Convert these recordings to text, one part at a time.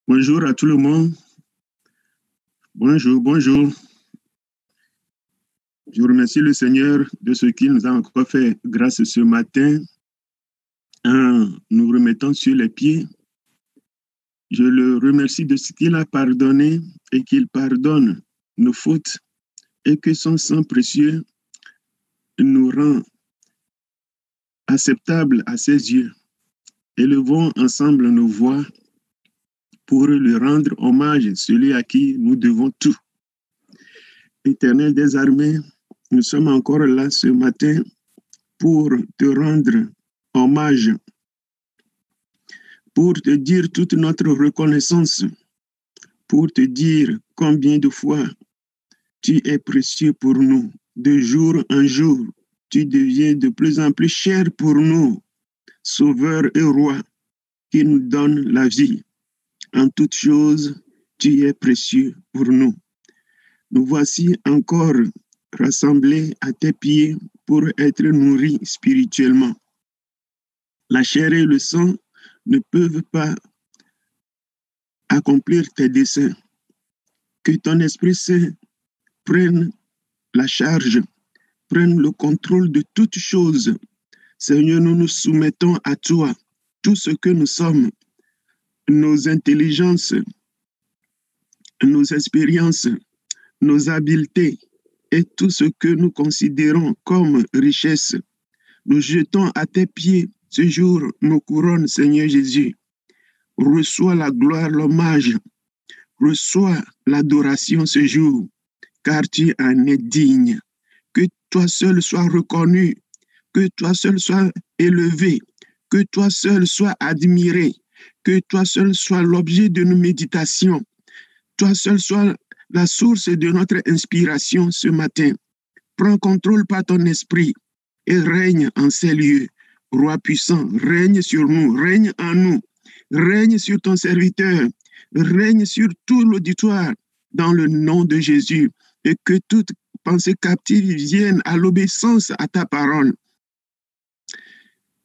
Bonjour à tout le monde. Bonjour. Je remercie le Seigneur de ce qu'il nous a encore fait grâce ce matin en nous remettant sur les pieds. Je le remercie de ce qu'il a pardonné et qu'il pardonne nos fautes et que son sang précieux nous rend acceptables à ses yeux. Élevons ensemble nos voix pour lui rendre hommage, celui à qui nous devons tout. Éternel des armées, nous sommes encore là ce matin pour te rendre hommage, pour te dire toute notre reconnaissance, pour te dire combien de fois tu es précieux pour nous. De jour en jour, tu deviens de plus en plus cher pour nous, Sauveur et Roi, qui nous donne la vie. En toutes choses, tu es précieux pour nous. Nous voici encore rassemblés à tes pieds pour être nourris spirituellement. La chair et le sang ne peuvent pas accomplir tes desseins. Que ton Esprit Saint prenne la charge, prenne le contrôle de toutes choses. Seigneur, nous nous soumettons à toi, tout ce que nous sommes, nos intelligences, nos expériences, nos habiletés et tout ce que nous considérons comme richesse. Nous jetons à tes pieds ce jour nos couronnes, Seigneur Jésus. Reçois la gloire, l'hommage, reçois l'adoration ce jour, car tu en es digne. Que toi seul sois reconnu, que toi seul sois élevé, que toi seul sois admiré, que toi seul sois l'objet de nos méditations, toi seul sois la source de notre inspiration ce matin. Prends contrôle par ton esprit et règne en ces lieux. Roi puissant, règne sur nous, règne en nous, règne sur ton serviteur, règne sur tout l'auditoire dans le nom de Jésus, et que toute pensée captive vienne à l'obéissance à ta parole,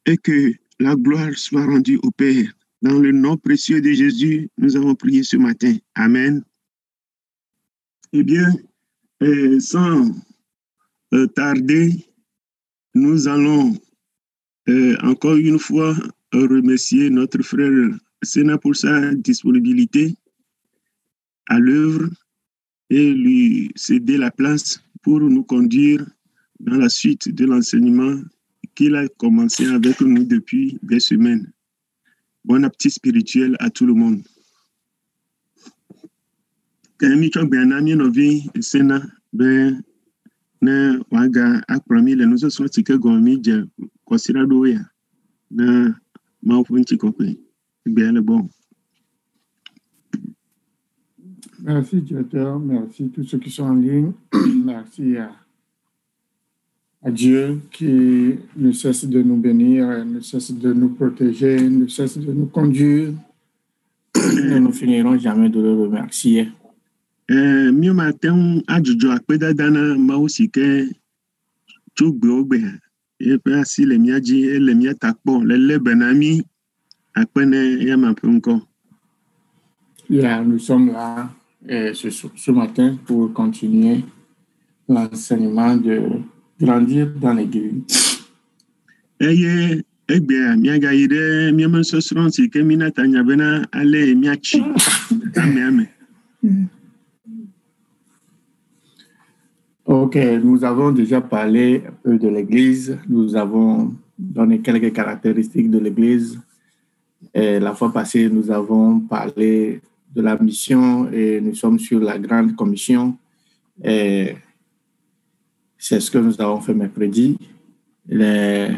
et que la gloire soit rendue au Père. Dans le nom précieux de Jésus, nous avons prié ce matin. Amen. Eh bien, sans tarder, nous allons encore une fois remercier notre frère Sénat pour sa disponibilité à l'œuvre et lui céder la place pour nous conduire dans la suite de l'enseignement qu'il a commencé avec nous depuis des semaines. Bon appétit spirituel à tout le monde. Quand Sénat, ben na waga akprami le nuso so tike gomi je kosira do ya na ma funchi kokwe bele bon. Merci directeur, merci tous ceux qui sont en ligne. Merci à Dieu qui ne cesse de nous bénir, ne cesse de nous protéger, ne cesse de nous conduire. Nous ne finirons jamais de le remercier. Mi matin ajuju akpedada na ma osike chugbe ogbe e pe asi le miaji e le miatakpo le benami akpene ya ma punko. Nous sommes là ce matin pour continuer l'enseignement de grandir dans l'église. Eye egbe miaga ire miamen sosron si ke minata nyabena ale miachi ame. Ok, nous avons déjà parlé un peu de l'église, nous avons donné quelques caractéristiques de l'église. Et la fois passée, nous avons parlé de la mission et nous sommes sur la grande commission. Et c'est ce que nous avons fait mercredi. Les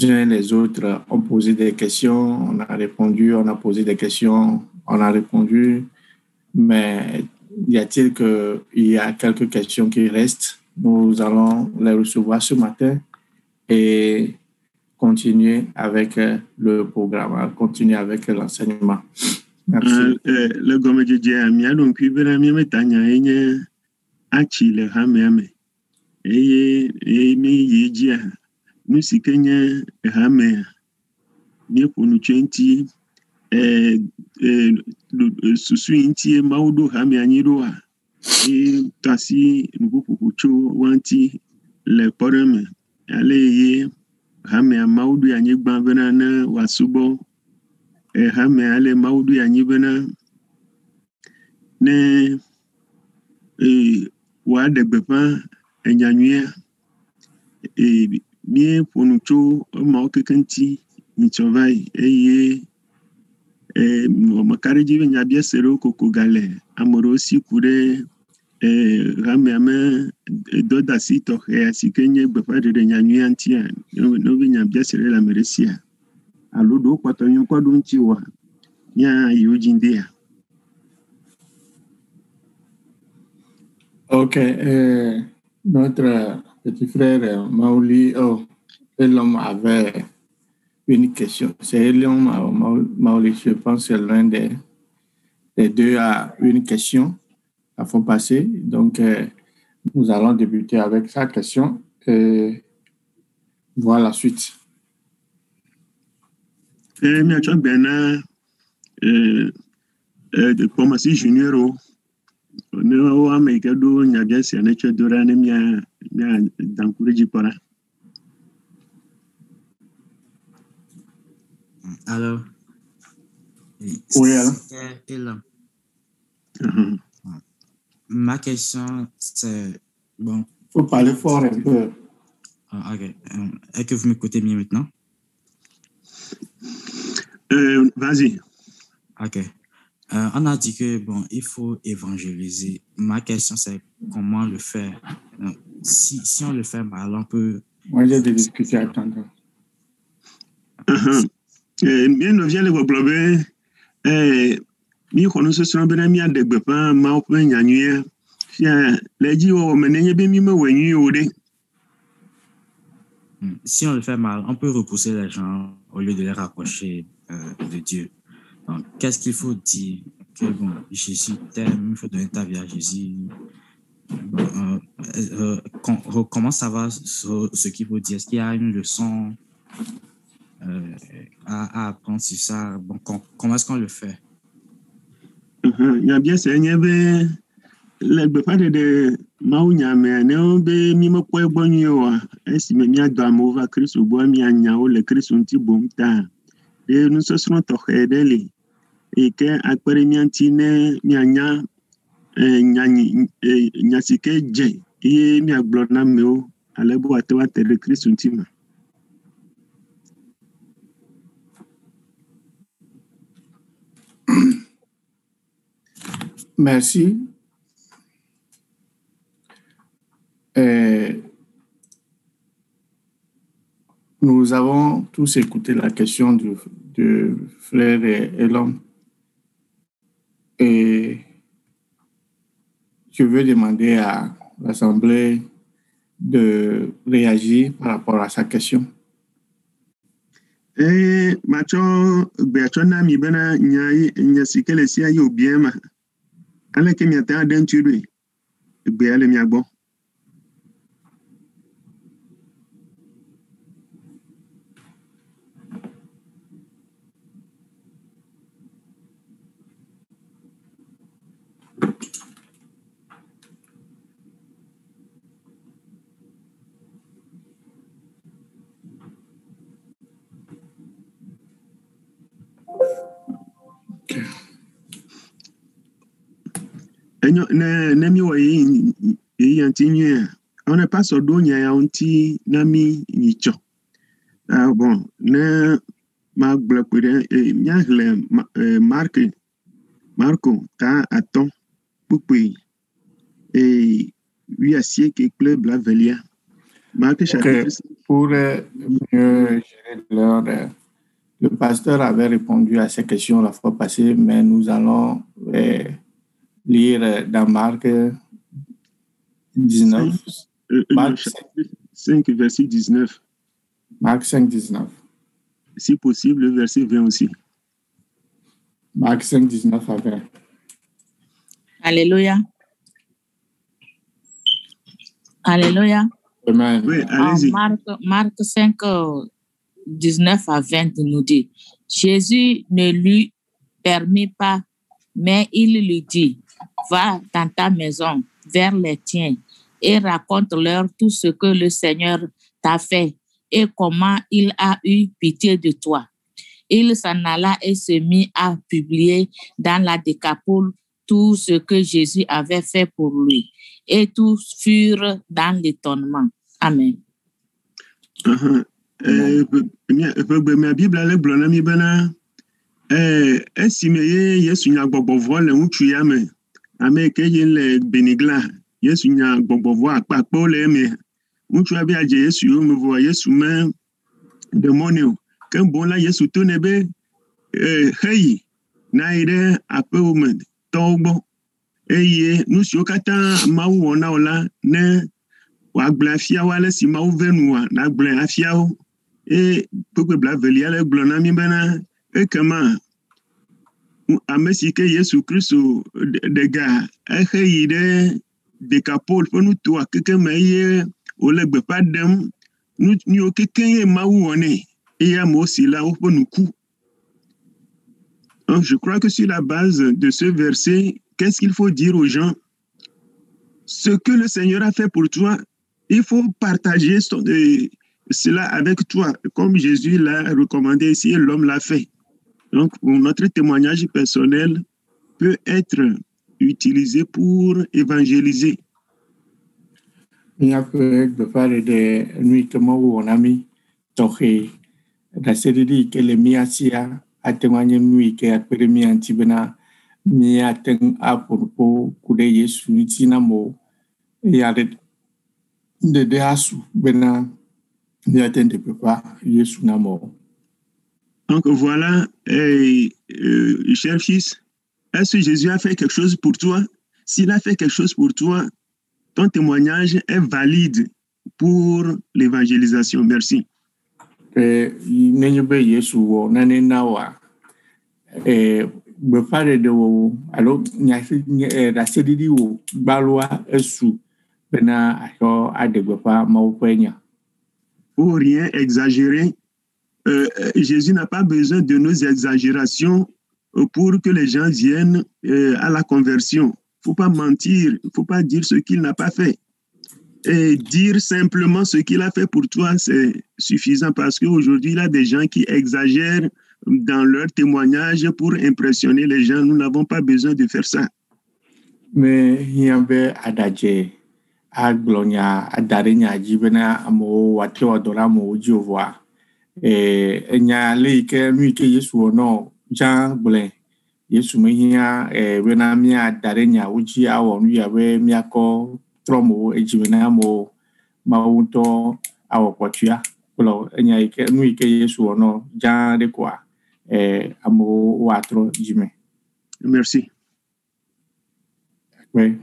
uns et les autres ont posé des questions, on a répondu, on a posé des questions, on a répondu. Mais y a-t-il qu'il y a quelques questions qui restent? Nous allons les recevoir ce matin et continuer avec le programme, continuer avec l'enseignement. Merci. Le gomme djidje mi donc ibera mi metanya enye achi le hameme. Eye mi yejia nu sikenye hame mi kunu 20 susu inti maudu hami anyiroa tasi nukukucho wanti le poreme ale ye hami maudu anyigba bena na wasubo hami ale maudu anyibena ne wa degbepa enyanuya mie ponucho ma okekenti nichovai eye makariji be nyabia sero kokogale amorosi kure rameme doda sito asikenye gbepa de nyanyu antia no be nyabia sero la meresia aludo kwatonyo kwadu nchiwa nya yojindia. Ok, notre petit frère Mauli, l'homme avait une question. C'est Elion Mauli, je pense que l'un des deux a une question à faire passer. Donc, nous allons débuter avec sa question et voir la suite. Miacho Bena, de Pomasi Junior, no America do Nyabia Sianecho Durane Mia Dankureji Pora. Alors, Oui, alors. Ma question, c'est... Bon. Il faut parler fort un peu. Ok. Est-ce que vous m'écoutez bien maintenant? Vas-y. Ok. On a dit que, bon, il faut évangéliser. Ma question, c'est comment le faire? Si on le fait mal, on peut... Moi, j'ai des difficultés à attendre. Bien, nous vient le problème. Mi kono so so bena mi adegbe pa ma ope nyanue fia leji o menenye be mi me wenyu ode. Si on le fait mal, on peut repousser les gens au lieu de les rapprocher de Dieu. Donc, qu'est-ce qu'il faut dire? Que bon, Jésus t'aime, il faut donner ta vie à Jésus. Comment ça va ce qu'il faut dire? Est-ce qu'il y a une leçon à apprendre sur ça? Bon, comment est-ce qu'on le fait? Il y a bien c'est nyebe le bepa de maunya me ne be mi mo kwe gbonyo wa esi me mi ado amova Kristo bo mi anya o le Kristo nti bomta de nu so so to hedele e ke akpere mi anti ne mi anya nyasike je e mi aglona me o alebo atwa tere Kristo nti ma. Merci. Nous avons tous écouté la question du frère et l'homme. Et je veux demander à l'Assemblée de réagir par rapport à sa question. Macho beachona mi bena nya sikele sia yo bien ma. Ale ke mi ata den tudu be ale mi agbo. Ne mi wo yi antinye on n'est pas sur do nya anti na mi nicho bon ne ma blopere nya hle Marco ta aton pupi et lui asie que club la velia Marc chapitre. Pour mieux gérer l'heure, le pasteur avait répondu à ces questions la fois passée, mais nous allons lire dans Marc 19. Marc 5, verset 19. Marc 5, 19. Si possible, le verset 20 aussi. Marc 5, 19 à 20. Alléluia. Alléluia. Amen. Oui, allez-y. Marc 5, 19 à 20 nous dit, Jésus ne lui permit pas, mais il lui dit, va dans ta maison, vers les tiens, et raconte-leur tout ce que le Seigneur t'a fait et comment il a eu pitié de toi. Il s'en alla et se mit à publier dans la Décapole tout ce que Jésus avait fait pour lui. Et tous furent dans l'étonnement. Amen. Ma Bible ale gblɔ na mi bena esime ye Yesu nya gbɔgbɔvɔ le ŋutsu ya me, ame yi ke ye le Benigla, Yesu nya gbɔgbɔvɔ akpakpewo le eme. Ŋutsua be adze Yesu yome vɔa Yesu me demoni o, ke boŋ la Yesu to nɛ be heyi na yi ɖe aƒewo me tɔwo gbɔ, eye nu siwo katã Mawu wɔ na wo la, ne wòagblẽ afia wo ale si Mawu ve nua, nàgblẽ afia wo. E Kpekpe Blavelia le gblɔ na mi bena ekema ame si ke Yesu Kristo ɖe ga exe yi ɖe Dekapol ƒe nutoa keke me eye wòle gbeƒã ɖem nu yiwo keke ye Mawu wɔ nɛ, eye amewo si la woƒe nuku. Donc, je crois que sur la base de ce verset, qu'est-ce qu'il faut dire aux gens? Ce que le Seigneur a fait pour toi, il faut partager cela avec toi, comme Jésus l'a recommandé ici et l'homme l'a fait. Donc, notre témoignage personnel peut être utilisé pour évangéliser. A témoigné nui ke akpere mi anti bena mi ateng apurpo kude Yesu nitina mo ya de asu bena mi ateng de papa Yesu namo. Donc voilà, cher fils, est-ce que Jésus a fait quelque chose pour toi? S'il a fait quelque chose pour toi, ton témoignage est valide pour l'évangélisation. Merci. Nenyobe Yesu wo nane nawa befare de wo alo da sedidi wo balwa esu bena ayo adegbepa maupenya. Pour rien exagérer, Jésus n'a pas besoin de nos exagérations pour que les gens viennent à la conversion. Il ne faut pas mentir, il ne faut pas dire ce qu'il n'a pas fait. Et dire simplement ce qu'il a fait pour toi, c'est suffisant parce qu'aujourd'hui, il y a des gens qui exagèrent dans leur témoignage pour impressionner les gens. Nous n'avons pas besoin de faire ça. Mais il y a adadje, aglonia, adarenya, jibena, amo, wate wadora, mo, jova. Et il y a les que lui que Yesu no, Jean Blen, Yesu mehia, benamia, darenya, uji, awo, lui avait miako. Tromo ejimena mo mauto awopotua polo enya ike nu ike Yesu ono jan de kwa amo watro jime. Merci. Oui.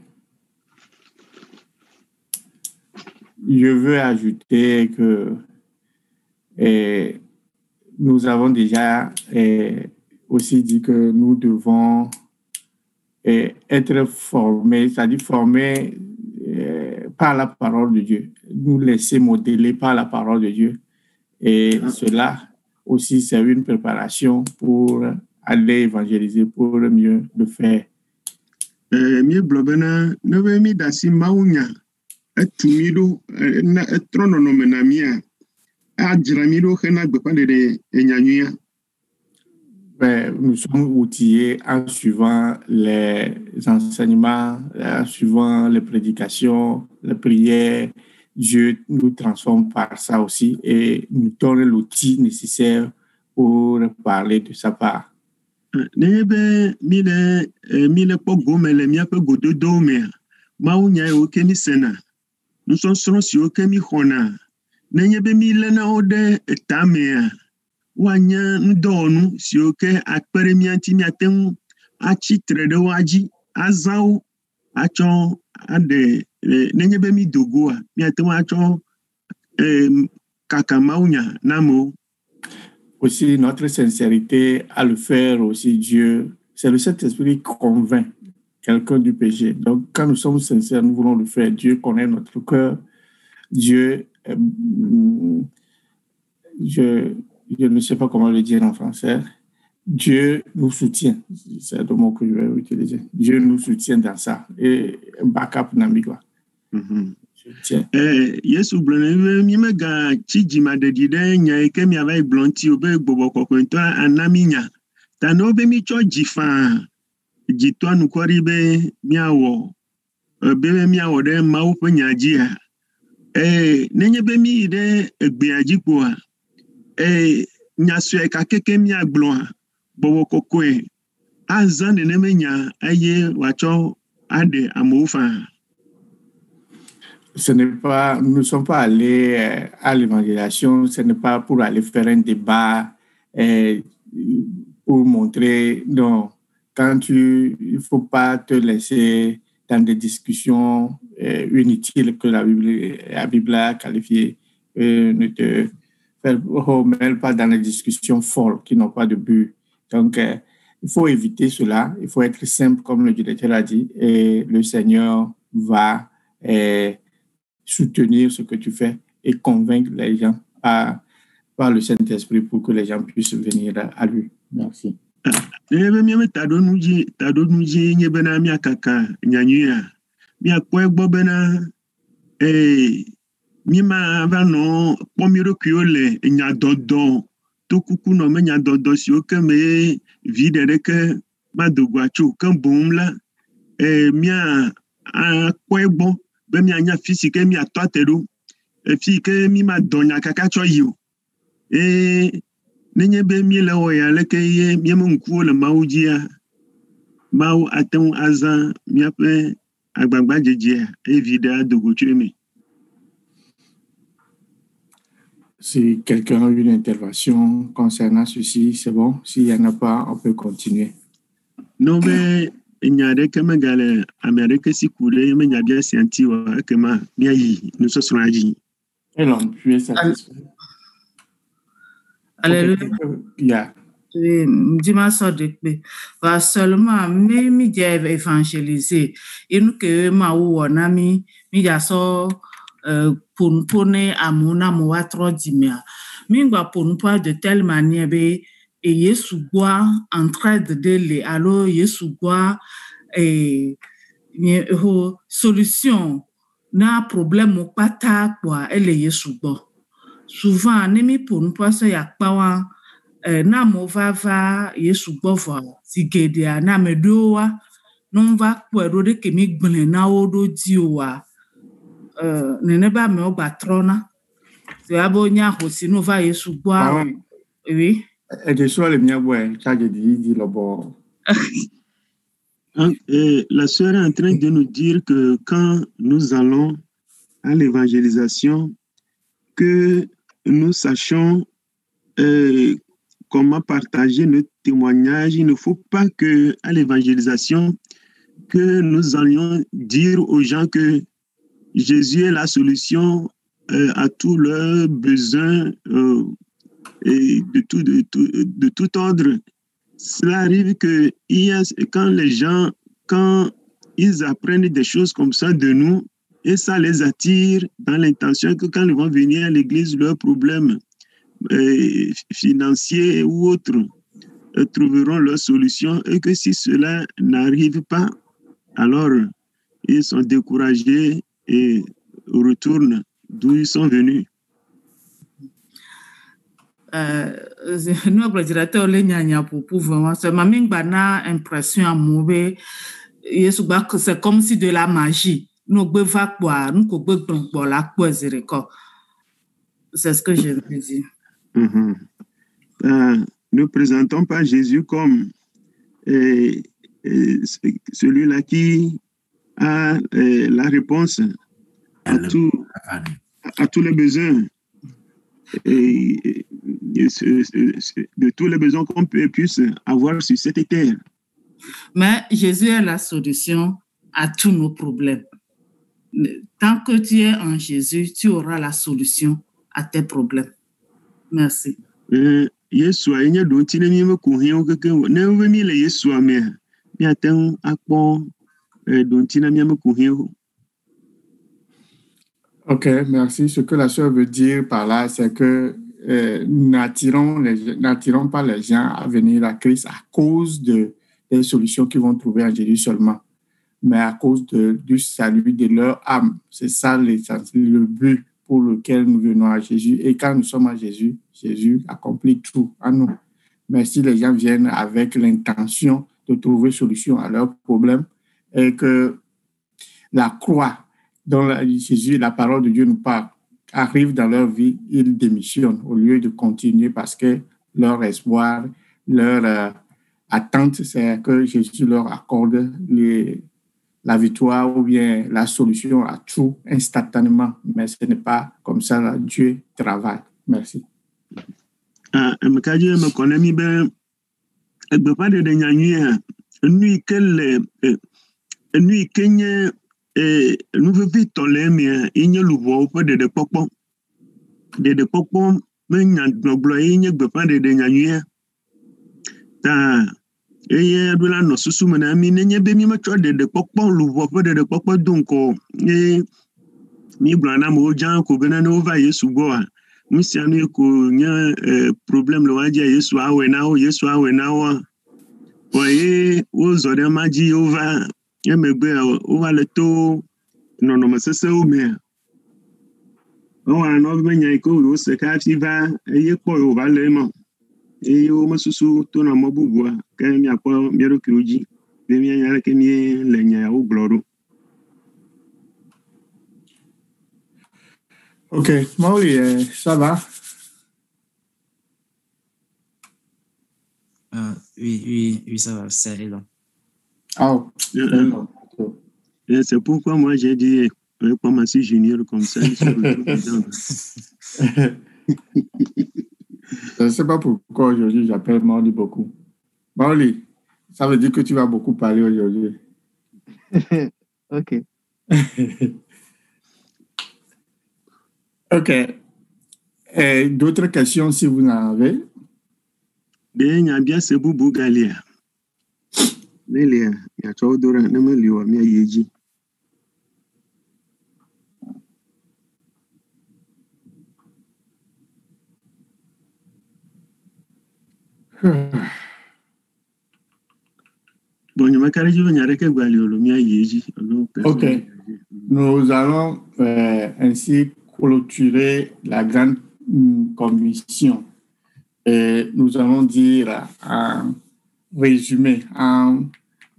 Je veux ajouter que nous avons déjà aussi dit que nous devons être formés, c'est-à-dire formés par la parole de Dieu, nous laisser modeler par la parole de Dieu. Et cela aussi, c'est une préparation pour aller évangéliser, pour mieux le faire. Mieux blobena, ne veut mi dasi maunya, etumido, etrononomenamia, adjramido, hena bepande de enyanyuya. Nous sommes outillés en suivant les enseignements, en suivant les prédications, les prières. Dieu nous transforme par ça aussi et nous donne l'outil nécessaire pour parler de sa part. Nebe mile pogo mele miape gododo mea maunya e okemi sena nous sommes si okemi khona nebe mile na ode etamea wanya ndonu si oke akpere mianti miaten achitre de waji azao acho ade nebe mi dogoa miaten acho kakamaunya namo. Aussi, notre sincérité à le faire aussi, Dieu, c'est le Saint-Esprit qui convainc quelqu'un du péché. Donc, quand nous sommes sincères, nous voulons le faire. Dieu connaît notre cœur. Dieu, je ne sais pas comment le dire en français. Dieu nous soutient. C'est le mot que je vais utiliser. Dieu nous soutient dans ça. Et backup n'amigua. Yesu blone mi mega chijima de dide nya eke mi ava iblonti obe gbobo kokwento anaminya. Tano be mi cho jifa. Jito anukori be miawo. Be miawo de mau pe nyajia. Nenye be mi de egbe ajikwa. Nyasue ka keke mi agbloa. Bobo kokwe. Azan de nemenya aye wacho ade amoufa. Ce n'est pas, nous ne sommes pas allés à l'évangélisation, ce n'est pas pour aller faire un débat pour montrer, non, il ne faut pas te laisser dans des discussions inutiles que la Bible a qualifiées, ne te mêle pas dans des discussions folles qui n'ont pas de but. Donc, il faut éviter cela, il faut être simple comme le directeur a dit, et le Seigneur va soutenir ce que tu fais et convaincre les gens par le Saint-Esprit pour que les gens puissent venir à lui. Merci. Ben mi anya physique mi atoteru fike mi ma donya kaka choyo nenye be mi le oya le ke ye mi mo nku le maujia mau aten azan mi ape agbagba jeje vida dogo chemi. Si quelqu'un a une intervention concernant ceci, c'est bon. S'il n'y en a pas, on peut continuer. Non, mais nyade kama gale Amerika si kule me nyabia sianti wa kama miayi nous ce sera aji. Et l'on tu es satisfait. Alléluia. Dis-moi ça de va seulement mi dia évangéliser et nous que ma ou nami mi ya so pour ne amuna mo wa trop dimia mi ngba pour de telle manière be et Yesu gwa entraide de les alors Yesu gwa solution na problème pata kwa ele Yesu gwa souvent nemi pour nous pas ça ya pawa na mo va Yesu gwa va sigede na medoa non va kwa de ke mi gbele na odo diwa nene ba me ogba trona se abonya hosi no va Yesu gwa oui. La sœur est en train de nous dire que quand nous allons à l'évangélisation, que nous sachions comment partager notre témoignage. Il ne faut pas que à l'évangélisation, que nous allions dire aux gens que Jésus est la solution à tous leurs besoins et de tout ordre. Cela arrive que quand ils apprennent des choses comme ça de nous, et ça les attire dans l'intention que quand ils vont venir à l'église, leurs problèmes financiers ou autres trouveront leur solution, et que si cela n'arrive pas, alors ils sont découragés et retournent d'où ils sont venus. Notre directeur le nyanya pour pouvoir c'est ma na impression à mauvais que c'est comme si de la magie nous va quoi nous ko la quoi c'est ce que je veux dire. Ne présentons pas Jésus comme celui-là qui a la réponse à tous les besoins. Et de tous les besoins qu'on puisse avoir sur cette terre. Mais Jésus est la solution à tous nos problèmes. Tant que tu es en Jésus, tu auras la solution à tes problèmes. Merci. Yesu enye do ti mi me ko hin o keke na we mi le Yesu ame mi aten akpo do ti na mi me ko hin. Ok, merci. Ce que la sœur veut dire par là, c'est que n'attirons pas les gens à venir à Christ à cause des solutions qu'ils vont trouver en Jésus seulement, mais à cause du salut de leur âme. C'est ça le but pour lequel nous venons à Jésus. Et quand nous sommes à Jésus, Jésus accomplit tout en nous. Mais si les gens viennent avec l'intention de trouver solution à leurs problèmes et que la croix dont Jésus, la parole de Dieu nous parle, arrive dans leur vie, ils démissionnent au lieu de continuer parce que leur espoir, leur attente, c'est que Jésus leur accorde la victoire ou bien la solution à tout instantanément. Mais ce n'est pas comme ça que Dieu travaille. Merci. Je connais bien. Je ne peux pas dire que nuit Kenya nous vivons les miens, il y a le voix auprès de Pokon. De Pokon, mais il y a pas de nuit. Et de la noce sous mon ami, il y a bien mis de Pokon, le voix de Pokon, donc, et mi blana mo jan ko bena no va Yesu goa. Musianu ko nya problème lo waji Yesu awe na o Yesu awe na o. Oye o zore maji over emegbe over le to no masese o me. O wa no be nya ko o se ka fi va eye po o va le mo. E o masusu to na mo bugua ka mi akọ mi ro ki oji. Be mi nya ke mi le nya o gloro. Ok, Mauli, ça va? Oui, ça va, c'est là. Oh, c'est pourquoi moi j'ai dit, commencer junior comme ça. Je ne sais pas pourquoi aujourd'hui j'appelle Mauli beaucoup. Mauli, ça veut dire que tu vas beaucoup parler aujourd'hui. Ok. Ok. Et d'autres questions si vous en avez? Bien, il y a bien ce boubou galia. Nelia, il y a trop d'ora, ne me liwa, mais yeji. Bon, il y a ma carrière, il y a rien que Gualiolo, mais yeji. Ok. Nous allons ainsi clôturer la grande commission. Et nous allons dire en résumé, en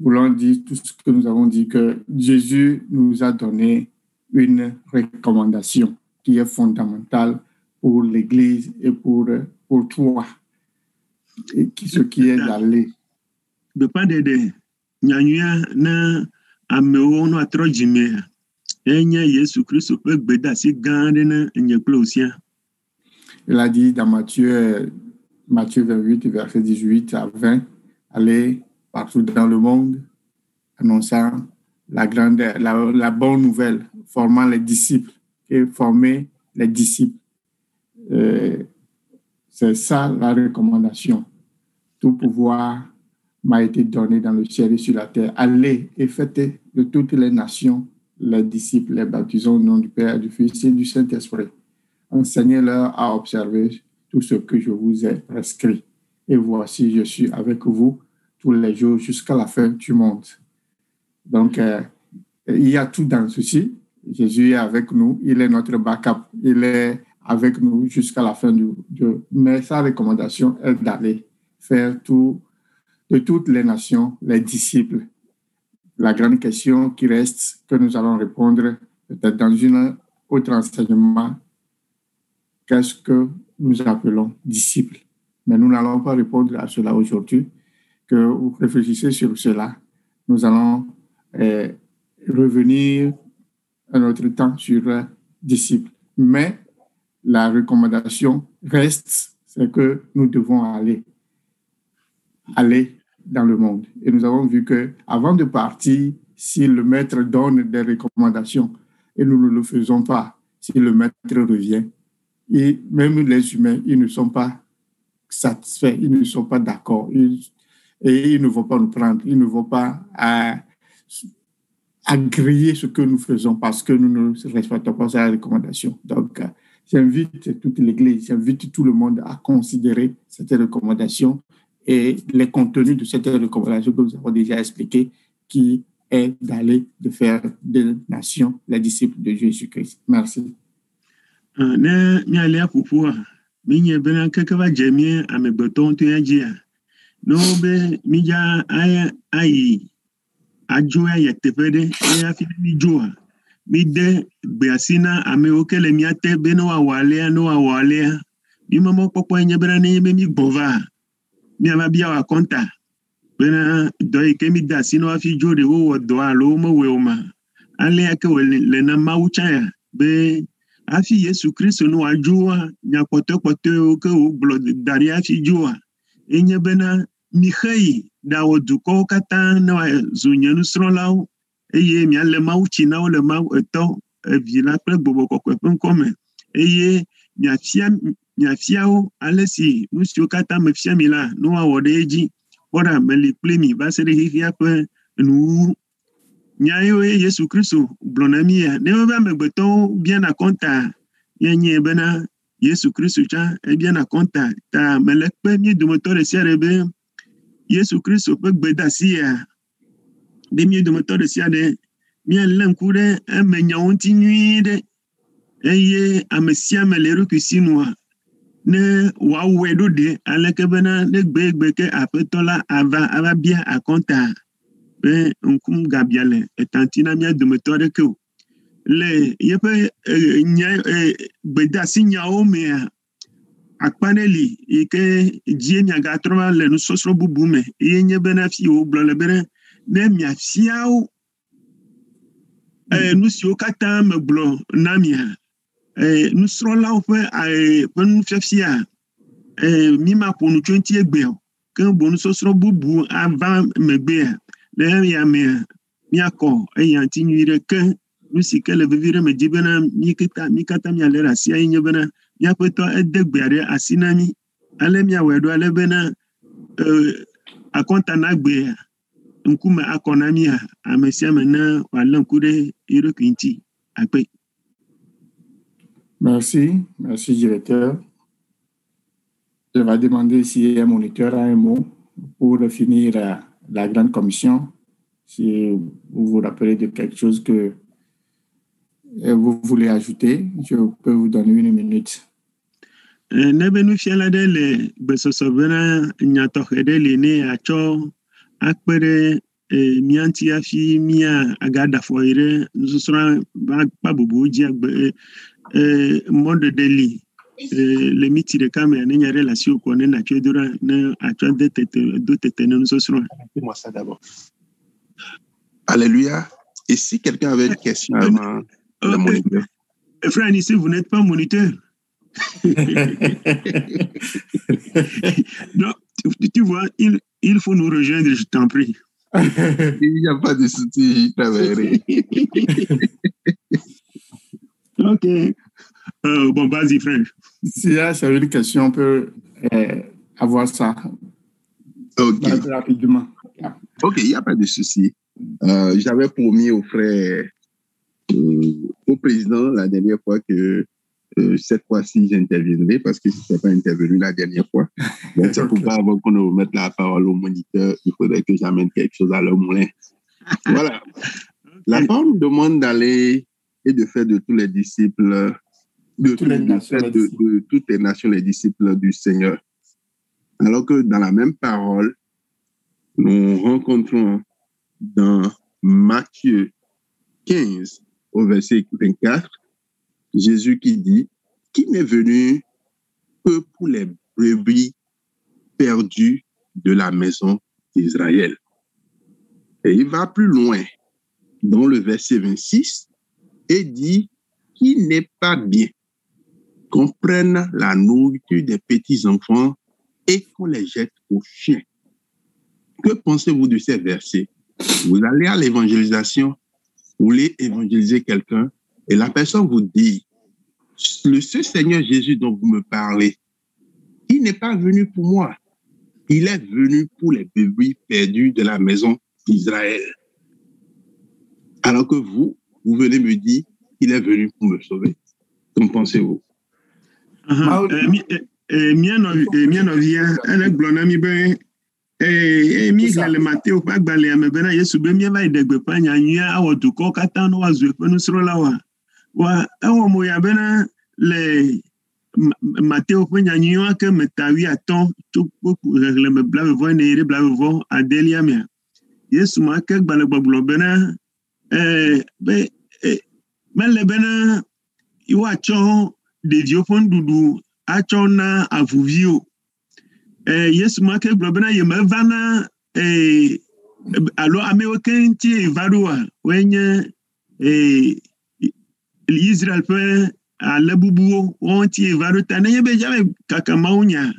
voulant dire tout ce que nous avons dit, que Jésus nous a donné une recommandation qui est fondamentale pour l'Église et pour toi, et ce qui est d'aller. De pas d'aider. Nyanya na ameo no atrojime. Enya Yesu Christ peut beda si gande na nyeklosia. Il a dit dans Matthieu 28, verset 18 à 20, allez partout dans le monde, annonçant la bonne nouvelle, formant les disciples et former les disciples. C'est ça la recommandation. Tout pouvoir m'a été donné dans le ciel et sur la terre. Allez et faites de toutes les nations les disciples, les baptisons au nom du Père, du Fils et du Saint-Esprit. Enseignez-leur à observer tout ce que je vous ai prescrit. Et voici, je suis avec vous tous les jours jusqu'à la fin du monde. Donc, il y a tout dans ceci. Jésus est avec nous. Il est notre backup. Il est avec nous jusqu'à la fin Mais sa recommandation est d'aller faire de toutes les nations, les disciples. La grande question qui reste, que nous allons répondre peut-être dans un autre enseignement, qu'est-ce que nous appelons disciples? Mais nous n'allons pas répondre à cela aujourd'hui. Que vous réfléchissez sur cela. Nous allons revenir un autre temps sur disciples. Mais la recommandation reste, c'est que nous devons aller dans le monde. Et nous avons vu qu'avant de partir, si le maître donne des recommandations et nous ne le faisons pas, si le maître revient, et même les humains, ils ne sont pas satisfaits, ils ne sont pas d'accord, et ils ne vont pas nous prendre, ils ne vont pas agréer ce que nous faisons parce que nous ne respectons pas sa recommandation. Donc, j'invite toute l'Église, j'invite tout le monde à considérer cette recommandation et les contenus de cette recommandation que nous avons déjà expliqué, qui est d'aller de faire des nations les disciples de Jésus-Christ. Merci. Ne mialia pupua minye bena kekeba jemie amebeton to yajia no be mija ayi ajoya yetepede ya fi mi joa mi de beasina ame okele miate beno awalea no awalea mi mamo popo enye bena ne mi gbova mi amabia wa konta bena doi kemi da sino afi jode wo do alo mo weoma ale ake le na maucha be afi Yesu Kristo no ajua nya potopoto ke o blood dari afi jua enye bena mi khei da oduko kata na zunyanu srolaw eye mi ale mauchi na ole ma eto vila pre gbobo kokwe penkome eye nya fiao alesi musio kata me fia mi la no awodeji ora me li plemi va se hifia pe nu nyayo Yesu Kristo blonamia ne ba megbeto bien à conta yenye bena Yesu Kristo cha e bien à conta ta melekpe mi de moteur de serebe Yesu Kristo pe gbedasia de mi de moteur de siade mi lenkure e menya onti nuide eye amesia meleru kusinwa ne wa wedo de aleke bena ne gbegbe ke apetola ava bien à conta ben nkum gabiale etantina mia de metode ke le yepe nya beda sinya o me akpaneli ike die nya gatroma le no sosro bubume yenye benafi o blole bere ne mia fiao nu si o kata me blo na mia nu sro la o pe pen fia mi ma ponu 20 egbe ke bonu sosro bubu ava megbe le ya me miako eyanti nyire ke musike le vivire me dibena mi kata mi alera sia yin bena mi apeto edegbeare asinami ale mi awedo ale bena akonta na gbe nkume akonami amesia mena wala nkude iro kwinti ape. Merci directeur. Je vais demander si un moniteur a un mot pour finir la grande commission. Si vous vous rappelez de quelque chose que vous voulez ajouter, je peux vous donner 1 minute. Nebenu fiala de le besosobena nyatohede le ne acho akpere mianti afi mia agada foire nsusura ba bubu ji agbe monde deli le miti de kame ne nya relation ko ne na chedura ne acho de tete ne nsusura. Moi ça d'abord. Alléluia. Et si quelqu'un avait une question avant le moniteur? Frère, ici, vous n'êtes pas moniteur. Non, tu vois, il faut nous rejoindre, je t'en prie. Il n'y a pas de souci, j'y travaillerai. Ok. Bon, vas-y, frère. Si j'ai une question, on peut avoir ça. Ok. Rapidement. Ok, il n'y a pas de souci. J'avais promis au frère, au président la dernière fois que cette fois-ci j'interviendrai parce que je n'étais pas intervenu la dernière fois. Donc c'est pourquoi avant qu'on ne remette la parole au moniteur, il faudrait que j'amène quelque chose à leur moulin. Voilà. La parole demande d'aller et de faire de tous les disciples, de toutes les nations les disciples du Seigneur. Alors que dans la même parole, nous rencontrons dans Matthieu 15, au verset 24, Jésus qui dit « Qui n'est venu que pour les brebis perdues de la maison d'Israël ?» Et il va plus loin dans le verset 26 et dit « Qui n'est pas bien qu'on prenne la nourriture des petits-enfants et qu'on les jette aux chiens. » Que pensez-vous de ces versets? Vous allez à l'évangélisation, vous voulez évangéliser quelqu'un, et la personne vous dit, ce Seigneur Jésus dont vous me parlez, il n'est pas venu pour moi. Il est venu pour les brebis perdus de la maison d'Israël. Alors que vous venez me dire, il est venu pour me sauver. Qu'en pensez-vous? Mianovia, elle blonami ben, mi gale Mateo pa gbale amebena Yesu be mi ba idegbe pa nyanya awoduko kata no wazu pe no srola wa awo mo ya bena le Mateo pe nyanya ke metawi aton to le me blave vo ne ire blave vo adelia mia Yesu ma ke gbale gbogbo bena be mele bena iwa cho de diofon dudu acho na avuvio Yesu ma ke gbogbo bena ye me vana alo ameoken ti varua wenye Israel pe alebubuo won ti varu tane be jabe kaka maunya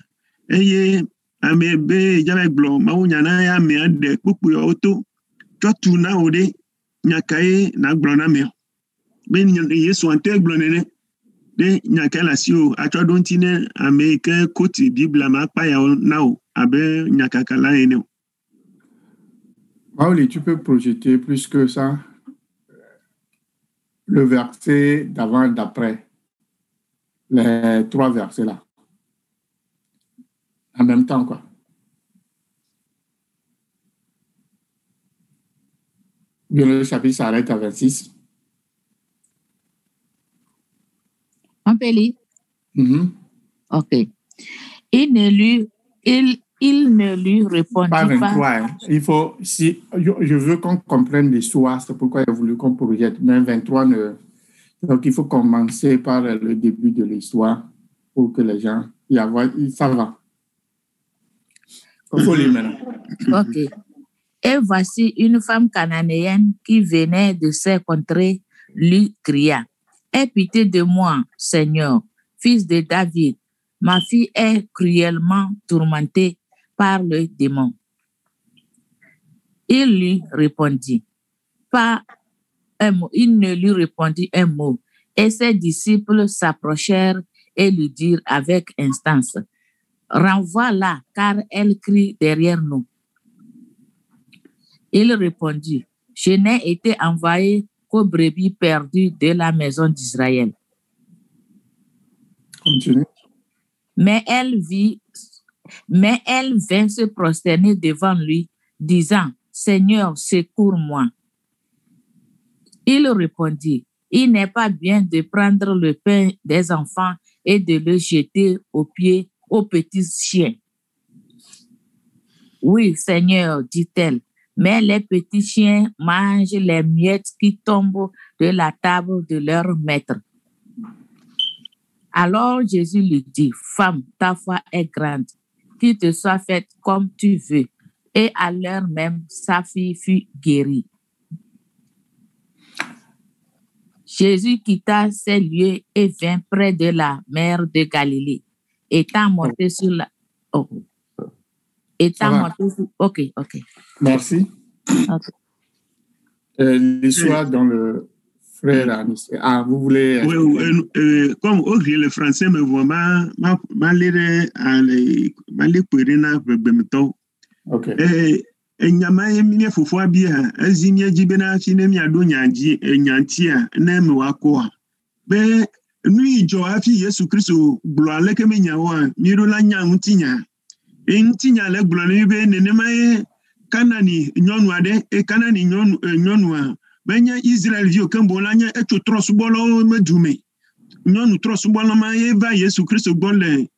eye amebe jabe glo maunya na ya me ade pupu oto totu na ode nyakae na glo na me be Yesu ante glo nene de nyakae la sio acho don tine ameke koti Bible ma pa ya nao abe nyakaka la ene. Maoli, tu peux projeter plus que ça le verset d'avant et d'après, les 3 versets là, en même temps quoi. Bien, le chapitre s'arrête à 26. On peut lire? Ok. Il ne lui répondit pas. 23, pas. hein. Il faut, si, je veux qu'on comprenne l'histoire, c'est pourquoi j'ai voulu qu'on projette. Mais 23, donc il faut commencer par le début de l'histoire pour que les gens y voient, ça va. Il faut lire maintenant. Ok. Et voici une femme cananéenne qui venait de ces contrées lui cria: Aie pitié de moi, Seigneur, fils de David. Ma fille est cruellement tourmentée par le démon. Il lui répondit pas un mot. Il ne lui répondit un mot. Et ses disciples s'approchèrent et lui dirent avec instance: Renvoie-la, car elle crie derrière nous. Il répondit: Je n'ai été envoyé qu'aux brebis perdues de la maison d'Israël. Continue. Mais elle vint se prosterner devant lui, disant: Seigneur, secours-moi. Il répondit: Il n'est pas bien de prendre le pain des enfants et de le jeter aux pieds aux petits chiens. Oui, Seigneur, dit-elle, mais les petits chiens mangent les miettes qui tombent de la table de leur maître. Alors Jésus lui dit: Femme, ta foi est grande, qu'il te soit faite comme tu veux. Et à l'heure même, sa fille fut guérie. Jésus quitta ces lieux et vint près de la mer de Galilée. Étant monté sur la... Ok. Merci. Okay. L'histoire dans le frère... Ah, vous voulez... Oui, comme aujourd'hui le français me voit, ma lire perina bemto. Ok. Nyama emine fofo bia azimia jibena chine mi ado nyanji nyanti a na me wakoa be nui jo afi Yesu Kristo glo aleke me nyawa mi ro la nya ntinya ntinya le glo ni be nenema kanani nyonu ade kanani nyonu a benya Israel vi o kambo la nya eto trosubolo medume nyonu trosubolo ma eva Yesu Kristo gbole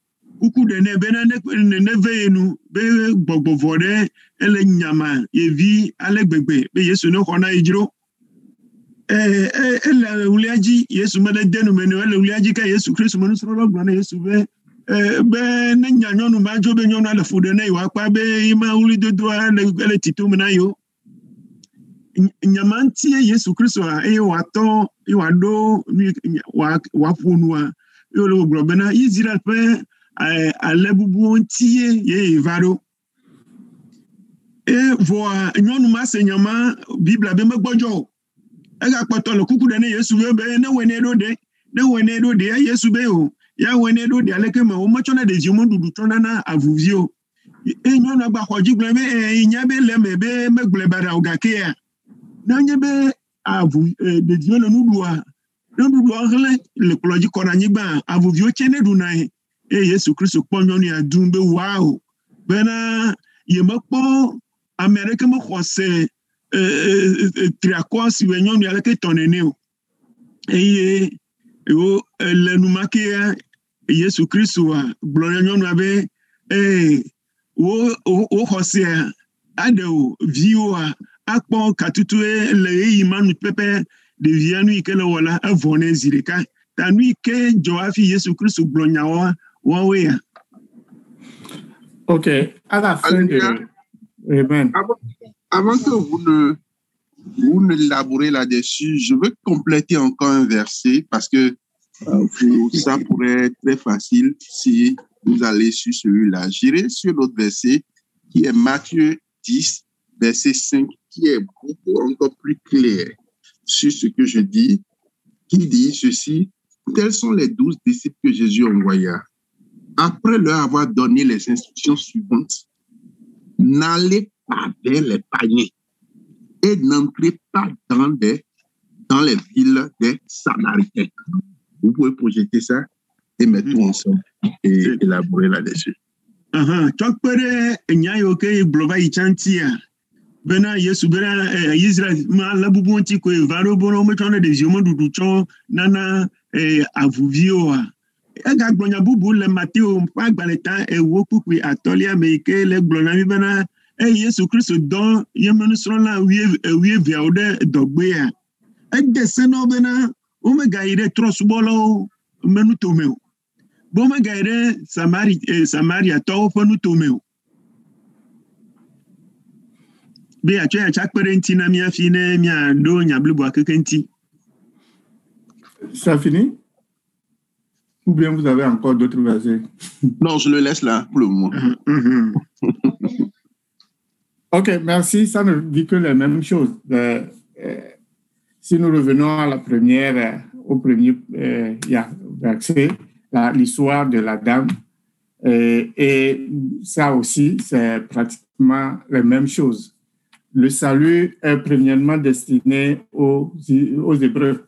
uku de ne bena ne venu be gbogbovore ele nyama evi alegbegbe be Yesu no kona ejiro ele uliaji Yesu mede denu menu ele uliaji ka Yesu Kristo manu soro lo na Yesu be ne nyanyonu ma jo be nyonu ale fude na iwa pa be ima uli dodo ele titu na yo nyama ntie Yesu Kristo a wato iwado wa funua yo lo globena Israel pe alebubu ntie ye varo voa nyonu ma senyama Bible be megbojo ega potolo kuku de ne Yesu be ne wene do de Yesu be o ya wene do de aleke me o mochona de jimu dudu tona na avuvio nyonu agba hoji gbe be nya be le me be megble bara ogake ya na nye be avu de jimu nudu a Nuɖuɖua hlẽ le kplɔ dzi kɔ ɖe anyigba, avuviwo tsɛ ne ɖuna ye. Eye Yesu Kristo kpɔ nyɔnu ya dum be wow, bena yemekpɔ ame aɖeke mexɔ se triakɔ si wɔ nyɔnu aleke tɔ nene o. Eye wo le numakea Yesu Kristo gblɔ na nyɔnua be wo xɔ sea aɖe o viwoa akpɔ katutu le ɣeyiɣi ma nu pɛpɛ ɖevia nu yi ke le wɔ la evɔ nɛ zi ɖeka. Ta nu yi ke dzɔ hafi Yesu Kristo gblɔ nya woawoe ya. Ok, à la fin de... Amen. Avant que vous ne labourez là-dessus, je veux compléter encore un verset parce que ça pourrait être très facile si vous allez sur celui-là. J'irai sur l'autre verset qui est Matthieu 10, verset 5, qui est beaucoup encore plus clair sur ce que je dis, qui dit ceci: tels sont les 12 disciples que Jésus envoya. Après leur avoir donné les instructions suivantes, n'allez pas vers les païens et n'entrez pas dans les villes des Samaritains. Vous pouvez projeter ça et mettre tout ensemble et élaborer là-dessus. Chokpere nyayo ke global ichantia bena Yesu bena Israel ma labubu nti ko varo bono mo chona de jomo dudu chon nana avuvio ega gbonya bubu le Matthieu pa gbaleta wokuku atolia me ke le glona mi bena Yesu Kristo don yemenu srola wie via ode dogbe ya deseno bena omega ire trosbolo menu tomeo boma gaire Samaria to fonu tomeo be a twa chak parenti na mia fine mia do nya blebo akekenti. Ça fini? Ou bien vous avez encore d'autres versets? Non, je le laisse là pour le moment. Ok, merci. Ça ne dit que les mêmes choses. Si nous revenons à au premier verset, l'histoire de la dame, et ça aussi, c'est pratiquement les mêmes choses. Le salut est premièrement destiné aux Hébreux.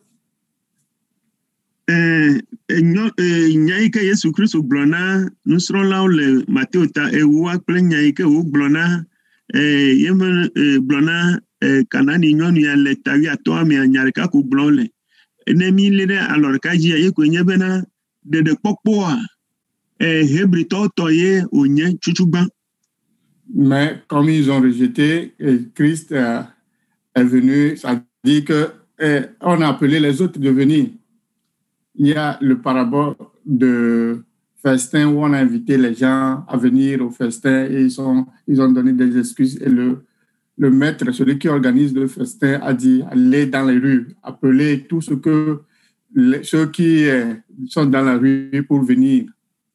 Nyaike Yesu Kristo blona nusrolaw le Matthieu ta ewa kple nyaike wo blona yemen blona kanani nyɔnu ya le tawi atɔ ame anyareka ko blɔ le enemi le ɖe alɔreka dzi ye ko nye bena ɖeɖekpɔkpɔa hebritɔ tɔ ye wonye tsutsugbã. Mais comme ils ont rejeté, Christ est venu, ça dit que on a appelé les autres de venir. Il y a le parabole de festin où on a invité les gens à venir au festin et ils ont donné des excuses. Et le maître, celui qui organise le festin, a dit allez dans les rues, appelez tous ceux qui sont dans la rue pour venir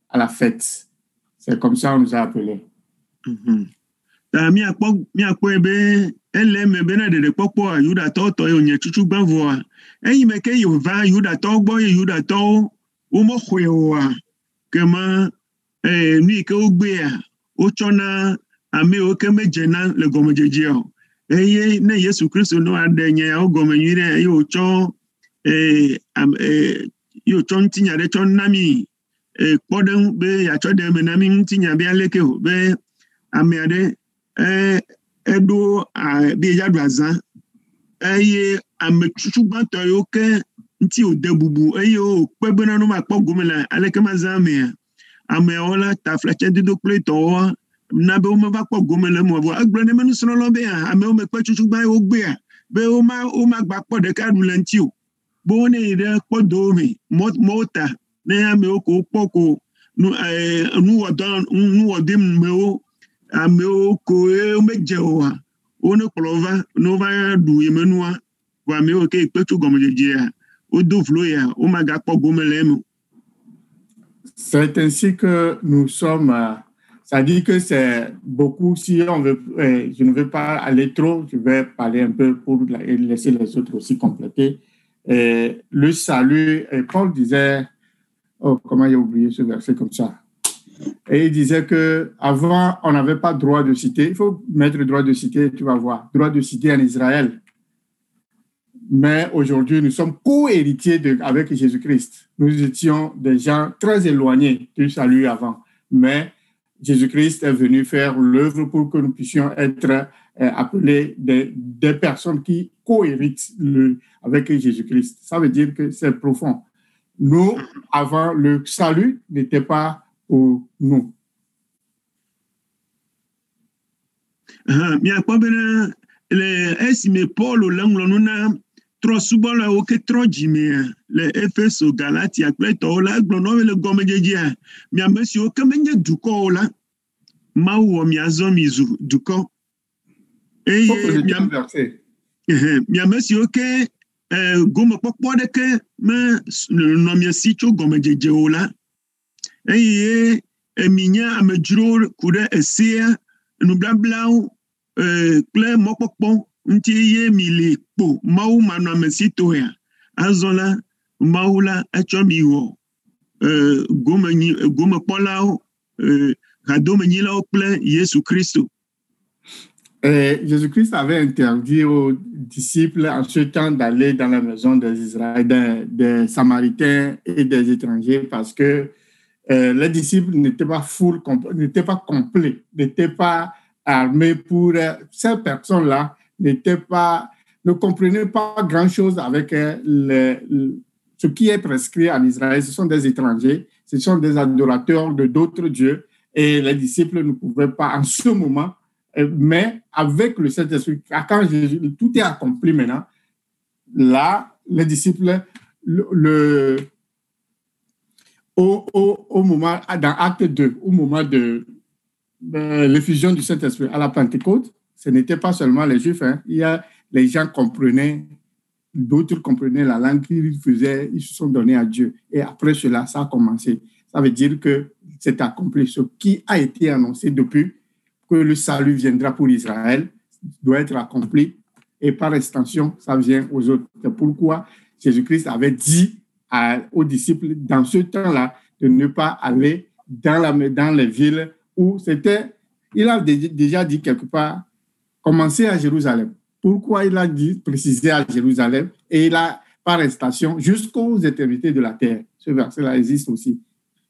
à la fête. C'est comme ça qu'on nous a appelés. Mi akpɔ ebe ele me bena ɖeɖekpɔkpɔ Yudatɔwo tɔ ye wonye tsutsugbã vɔa eyi me ke yeva Yudatɔwo gbɔ ye Yudatɔwo womexɔe oa kema nu yi ke wogbea wotsɔna ame yiwo ke medzena le gɔmedzedzea o eye ne Yesu Kristo no aɖe nya yawo gɔme nyui ɖe eye wotsɔ ŋutinya ɖe tsɔ na mi kpɔɖeŋu be yeatsɔ ɖe me na mi ŋutinya be aleke o be ame aɖe eɖo be yeaɖu azã eye ame tsutsugbãtɔ yiwo ke ŋuti wòde bubu eye wòkpe bena no makpɔ gome le aleke mazã amea ameawo la ta flatsedodo kple tɔwoa na be womeva kpɔ gome le eme vɔ egblɔ ne menusrɔ̃lawo be amewo mekpe tsutsugbã ye wogbea be womagba kpɔ ɖeka ɖu le ŋuti o be wone yi ɖe kpɔdowo me mɔwo ta ne amewo ko wokpɔ ko nuwɔdɔmewo amewo ko womedze oa wone kplɔ va ne wova ɖu yemenua vɔ amewo ke kpe tso gɔmedzedzea wodo vlo ya womagakpɔ gome le eme. C'est ainsi que nous sommes. Ça dit que c'est beaucoup. Si on veut, je ne veux pas aller trop. Je vais parler un peu pour laisser les autres aussi compléter. Le salut. Paul disait, comment j'ai oublié ce verset comme ça. Et il disait que avant on n'avait pas droit de cité. Il faut mettre droit de cité. Tu vas voir droit de cité en Israël. mais aujourd'hui, nous sommes co-héritiers avec Jésus-Christ. Nous étions des gens très éloignés du salut avant, mais Jésus-Christ est venu faire l'œuvre pour que nous puissions être appelés des personnes qui co-héritent avec Jésus-Christ. Ça veut dire que c'est profond. Nous, avant, le salut n'était pas pour nous. Esime Paul le ŋlɔnu na trɔsubɔlawo ke trɔ dzimea le Efeso, Galatia kple tɔwo la egblɔ na wo le gɔmedzedzea miame siwo ke menye dukɔwo la Mawu wɔ miazɔ mizu dukɔ eye miame siwo ke gomekpɔkpɔ aɖeke menɔ mia si tso gɔmedzedzewo la eye minye amedzrowo ku ɖe esea nubablawo kple mɔkpɔkpɔ ŋuti ye mi le kpo Mawu manɔamesitɔa azɔ la Mawu la etsɔ mi wɔ gomekpɔlawo hadomenyilawo kple Yesu Kristo. Jésus-Christ avait interdit aux disciples en ce temps d'aller dans la maison des Israéliens, des Samaritains et des étrangers parce que les disciples n'étaient pas complets, n'étaient pas armés pour ces personnes-là, ne comprenaient pas grand-chose avec ce qui est prescrit en Israël. Ce sont des étrangers, ce sont des adorateurs de d'autres dieux et les disciples ne pouvaient pas en ce moment. Mais avec le Saint-Esprit, quand tout est accompli maintenant, là, les disciples, au moment, dans Acte 2, au moment de l'effusion du Saint-Esprit à la Pentecôte, ce n'était pas seulement les Juifs, les gens comprenaient, d'autres comprenaient la langue qu'ils faisaient, ils se sont donnés à Dieu. Et après cela, ça a commencé. Ça veut dire que c'est accompli. Ce qui a été annoncé depuis que le salut viendra pour Israël doit être accompli et par extension, ça vient aux autres. C'est pourquoi Jésus-Christ avait dit aux disciples dans ce temps-là de ne pas aller dans les villes où c'était, il a déjà dit quelque part, commencer à Jérusalem. Pourquoi il a dit préciser à Jérusalem et il a par extension jusqu'aux extrémités de la terre. Ce verset-là existe aussi.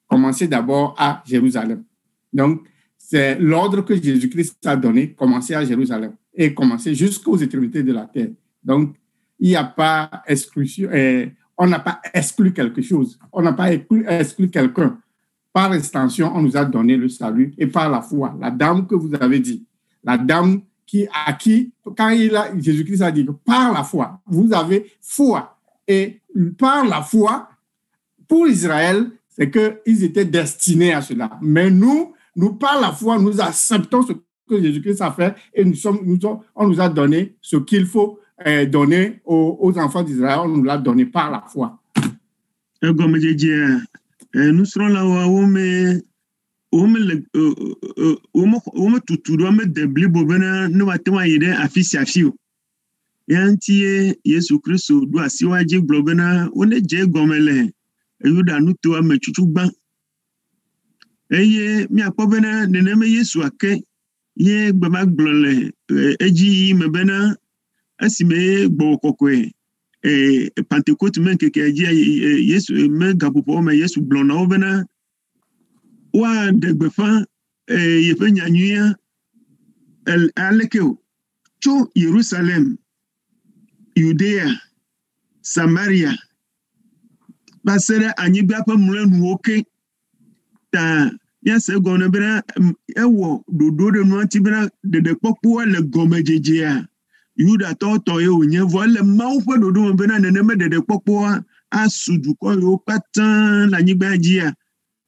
Commencer d'abord à Jérusalem. Donc, c'est l'ordre que Jésus-Christ a donné, commencer à Jérusalem et commencer jusqu'aux extrémités de la terre. Donc, il n'y a pas exclusion, on n'a pas exclu quelque chose, on n'a pas exclu quelqu'un. Par extension, on nous a donné le salut et par la foi. La dame que vous avez dit, la dame quand Jésus-Christ a dit que par la foi, vous avez foi. Et par la foi, pour Israël, c'est qu'ils étaient destinés à cela. Mais nous, par la foi, nous acceptons ce que Jésus-Christ a fait et on nous a donné ce qu'il faut donner aux enfants d'Israël. On nous l'a donné par la foi. Nous serons là où on tutu do me debli bobena no watema yide afisi afio yantie Yesu Kristo do asiwaje globena one je gomele eyuda nuto amechuchugban eye mi akobena neneme Yesu ake ye gbama glole eji mebena asime gbokokwe Pentecôte men keke eji Yesu me gapopo me Yesu blona obena wa degbefa yefe nyanyuya alekeo cho Jerusalem, Judea, Samaria basere anyigba pa mulenu oke ta ya se gona bera ewo dodo de no antibera de popo le gomejejea Yuda toto ye onye vo le mawo pa dodo bera neneme de popo asudu ko yo patan la nyigba jia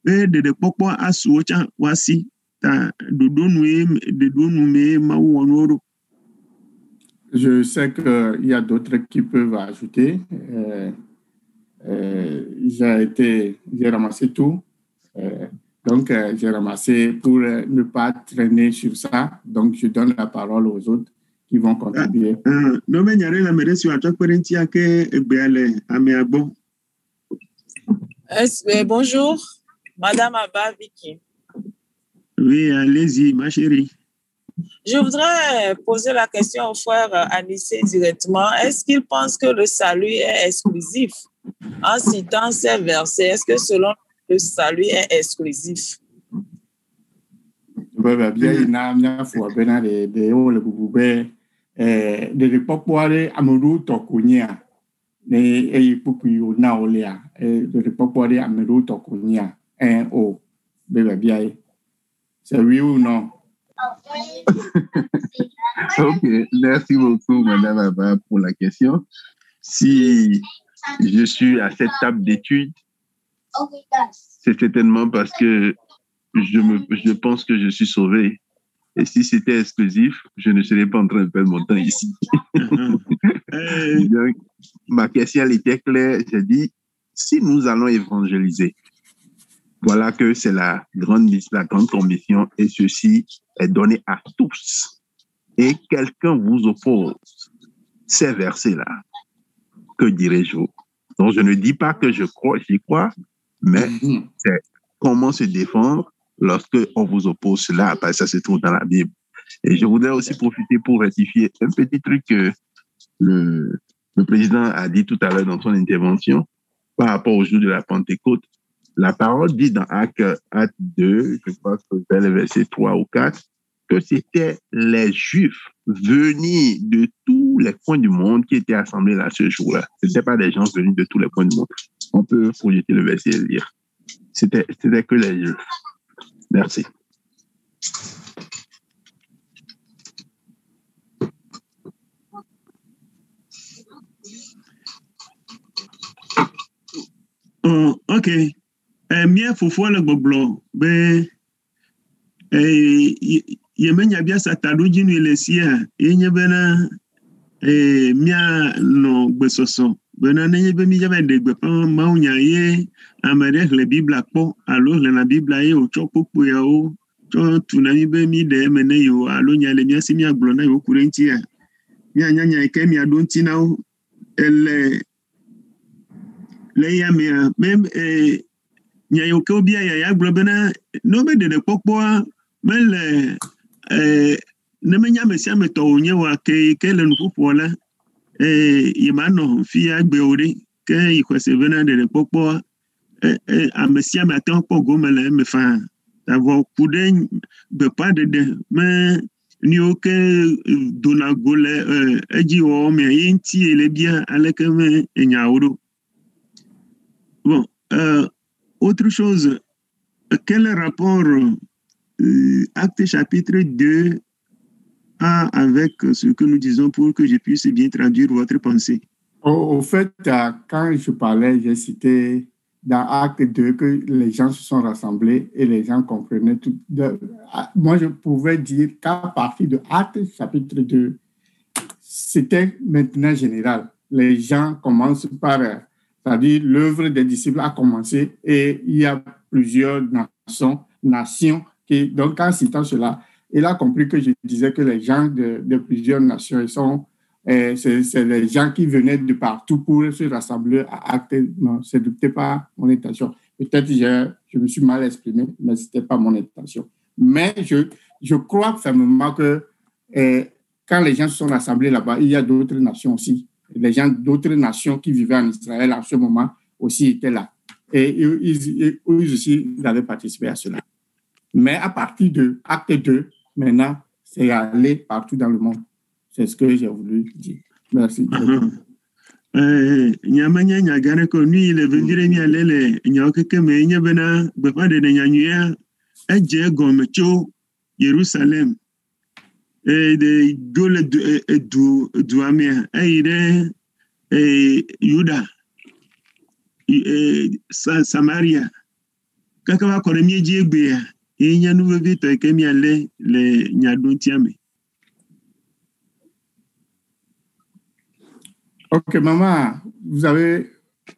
de popo asuocha wasi ta dodo nu me mawo onoro. Je sais qu'il y a d'autres qui peuvent ajouter. J'ai ramassé tout. Donc, j'ai ramassé pour ne pas traîner sur ça. Donc, je donne la parole aux autres qui vont contribuer. Bonjour, Madame Abba Vicky. Oui, allez-y, ma chérie. Je voudrais poser la question au frère Anissé directement. Est-ce qu'il pense que le salut est exclusif? En citant ces versets, est-ce que selon le salut est exclusif? Bien, il y a un fois de haut le boubé de popouare amoureux tokunia et pupi ou naolia de popouare amoureux tokunia un o bébé bien. C'est oui ou non? Ok, merci beaucoup, Madame Abba, pour la question. Si je suis à cette table d'études, c'est certainement parce que je pense que je suis sauvé. Et si c'était exclusif, je ne serais pas en train de perdre mon temps ici. Donc, ma question elle était claire. J'ai dit, si nous allons évangéliser, voilà que c'est la grande commission et ceci est donné à tous. Et quelqu'un vous oppose ces versets-là, que dirais-je? Donc, je ne dis pas que j'y crois, mais c'est comment se défendre lorsque on vous oppose cela, parce que ça se trouve dans la Bible. Et je voudrais aussi profiter pour rectifier un petit truc que le président a dit tout à l'heure dans son intervention par rapport au jour de la Pentecôte. La parole dit dans Acte 2, je crois que c'est le verset 3 ou 4, que c'était les Juifs venus de tous les coins du monde qui étaient assemblés là ce jour-là. Ce n'étaient pas des gens venus de tous les coins du monde. On peut projeter le verset et le lire. C'était que les Juifs. Merci. Ok. Mia fofo le gbogblɔ be yemenya bia satado dzinu le sia yenye bena mia no gbesɔsɔ bena nenye be mi yaba de gbeƒã mawunya ye ame ɖe xlẽ bibla kpɔ alo xlẽna bibla ye wòtsɔ kpokpo yawo tsɔ tuna mi be mi ɖe eme ne yewo alo nya le mia si miagblɔ na yewo ku ɖe ŋutia mianya nya yi ke miaɖo ŋuti na wo le ya mea nya yiwo ke wobia ya gblɔ bena ne wobe ɖeɖekpɔkpɔa mele ne menye ame sia ame tɔ wònye wa ke le nuƒoƒoa la yemanɔ fi agbewo ɖe ke yi xɔse bena ɖeɖekpɔkpɔa ame sia ame ate ŋu kpɔ gome le eme faa avɔ ku ɖe gbeƒã ɖeɖe me niwo ke dona go le edziwɔwɔ mea ye ŋuti le bia aleke me enyawo ɖo. Bon, autre chose, quel rapport Acte chapitre 2 a avec ce que nous disons pour que je puisse bien traduire votre pensée? Au fait, quand je parlais, j'ai cité dans Acte 2 que les gens se sont rassemblés et les gens comprenaient tout. Moi, je pouvais dire qu'à partir de Acte chapitre 2, c'était maintenant général. Les gens commencent par... C'est-à-dire, l'œuvre des disciples a commencé et il y a plusieurs nations qui, donc en citant cela, il a compris que je disais que les gens de plusieurs nations, c'est les gens qui venaient de partout pour se rassembler à Acte. Non, ce n'était pas mon intention. Peut-être je me suis mal exprimé, mais ce n'était pas mon intention. Mais je crois fermement que quand les gens se sont rassemblés là-bas, il y a d'autres nations aussi. Les gens d'autres nations qui vivaient en Israël à ce moment aussi étaient là. Et ils aussi ils avaient participé à cela. Mais à partir de Acte 2, maintenant, c'est allé partout dans le monde. C'est ce que j'ai voulu dire. Merci. Nyamanya nyagare ko ni le vendire mi alele nyawkeke me nye bena gbefa de nyanyua eje gome tso Jerusalem de dole du amia eire Yuda Samaria kaka wa kore mi ji egbe ya enya nu vevi to ke mi ale le nyadon tiame. Ok, maman,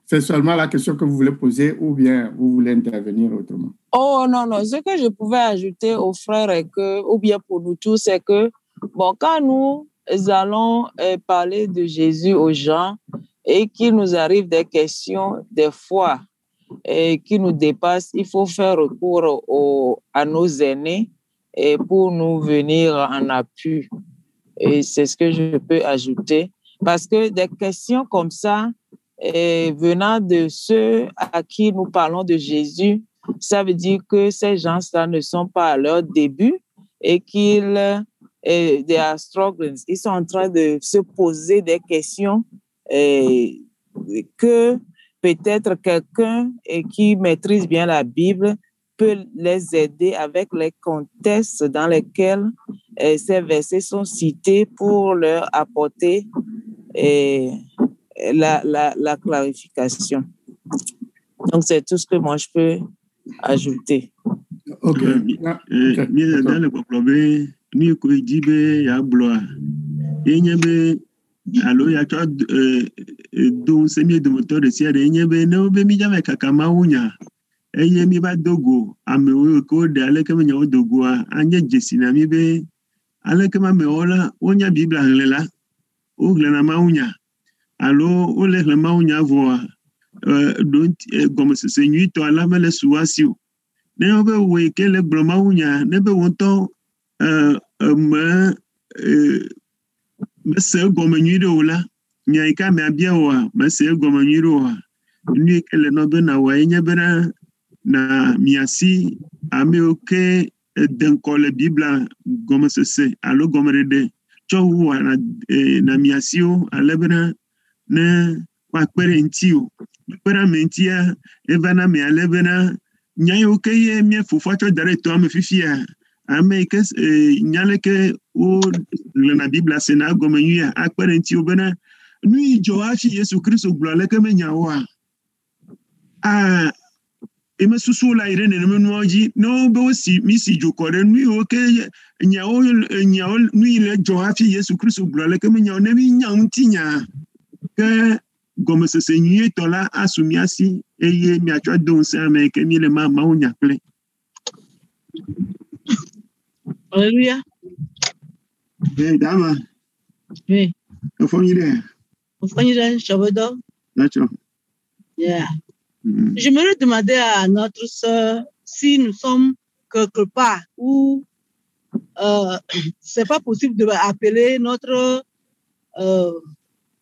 c'est seulement la question que vous voulez poser ou bien vous voulez intervenir autrement? Oh non, ce que je pouvais ajouter aux frères est que, ou bien pour nous tous, c'est que, bon, quand nous allons parler de Jésus aux gens et qu'il nous arrive des questions, des fois, qui nous dépassent, il faut faire recours à nos aînés et pour nous venir en appui. Et c'est ce que je peux ajouter. Parce que des questions comme ça, venant de ceux à qui nous parlons de Jésus, ça veut dire que ces gens-là ne sont pas à leur début et qu'ils they are struggling. Ils sont en train de se poser des questions que peut-être quelqu'un qui maîtrise bien la Bible peut les aider avec les contextes dans lesquels ces versets sont cités pour leur apporter la clarification. Donc, c'est tout ce que moi, je peux ajouter. Ok. Dans le problème, nous dit il y a blois. Il y a alors il y a donc c'est mieux de moteur de ciel. Il y a no be mi jamais kakama unya. Eye mi ba dogo amewe ko de ale ke nya dogo anya jesina mi be ale ke ma me ola onya bibla nlela o glena ma unya. Alors o le ma unya voa don't comme c'est nuit to ala mele suasio. Ne obe we ke le bloma unya ne be wonto me se gome nuit do la nya ka me abia wa me se gome nuit do wa nuit ke le no be na wa nya bena na miasi ame oke denko le Bibla gome se alo gome rede cho wa na miasi o alebena ne wa kperenti o kpera mentia evana me alebena nya oke ye mi fufu cho dare to am fifia ame ke nyale ke o le na Bibla se na gome nya akperenti o bena nui Joashi Yesu Kristo gbla ke me nya wa eme susu la ire ne menu oji no be osi misi jokore nui oke nya o nui le Joashi Yesu Kristo gbla ke me nya ne mi nya untinya ke gomme se nyi to la asumiasi eye mi atwa don se ameke mi le ma unya ple. Alléluia. Dama. Oui. Ofonyire. Ofonyire Chabodo. D'accord. Yeah. J'aimerais demander à notre sœur si nous sommes quelque part où c'est pas possible d'appeler notre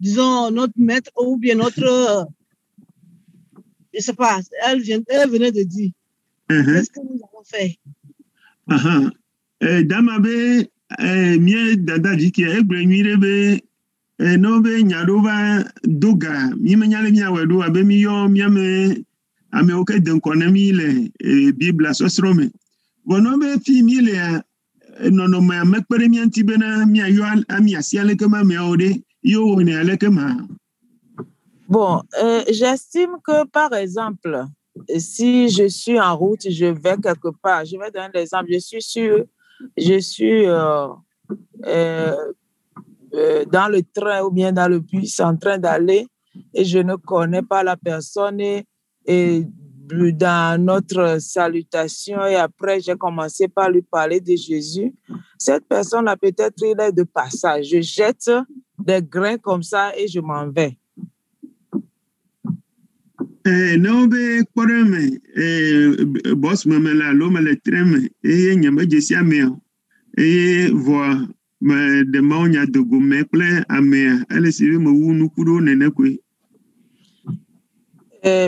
disons notre maître ou bien notre je sais pas, elle venait de dire. Qu'est-ce que nous avons fait? Dama be mie dada jiki egbenyire be no be nyaruba doga mi menyale mi awedo abe mi yo mi ame oke denkone mi le Bibla sosrome bono be fi mi le nono ma mekpere mi anti bena mi ayo ami asiale ke ma me ode yo woni ale ke ma. Bon, j'estime que, par exemple, si je suis en route, je vais quelque part, je vais donner l'exemple, je suis dans le train ou bien dans le bus en train d'aller et je ne connais pas la personne et dans notre salutation et après j'ai commencé par lui parler de Jésus. Cette personne-là, peut-être il est de passage. Je jette des grains comme ça et je m'en vais. No be koreme boss memela lo mele treme nyame jesia me voa me de maunya de gomme ple ame elle sive me wunu kuro nene kwe.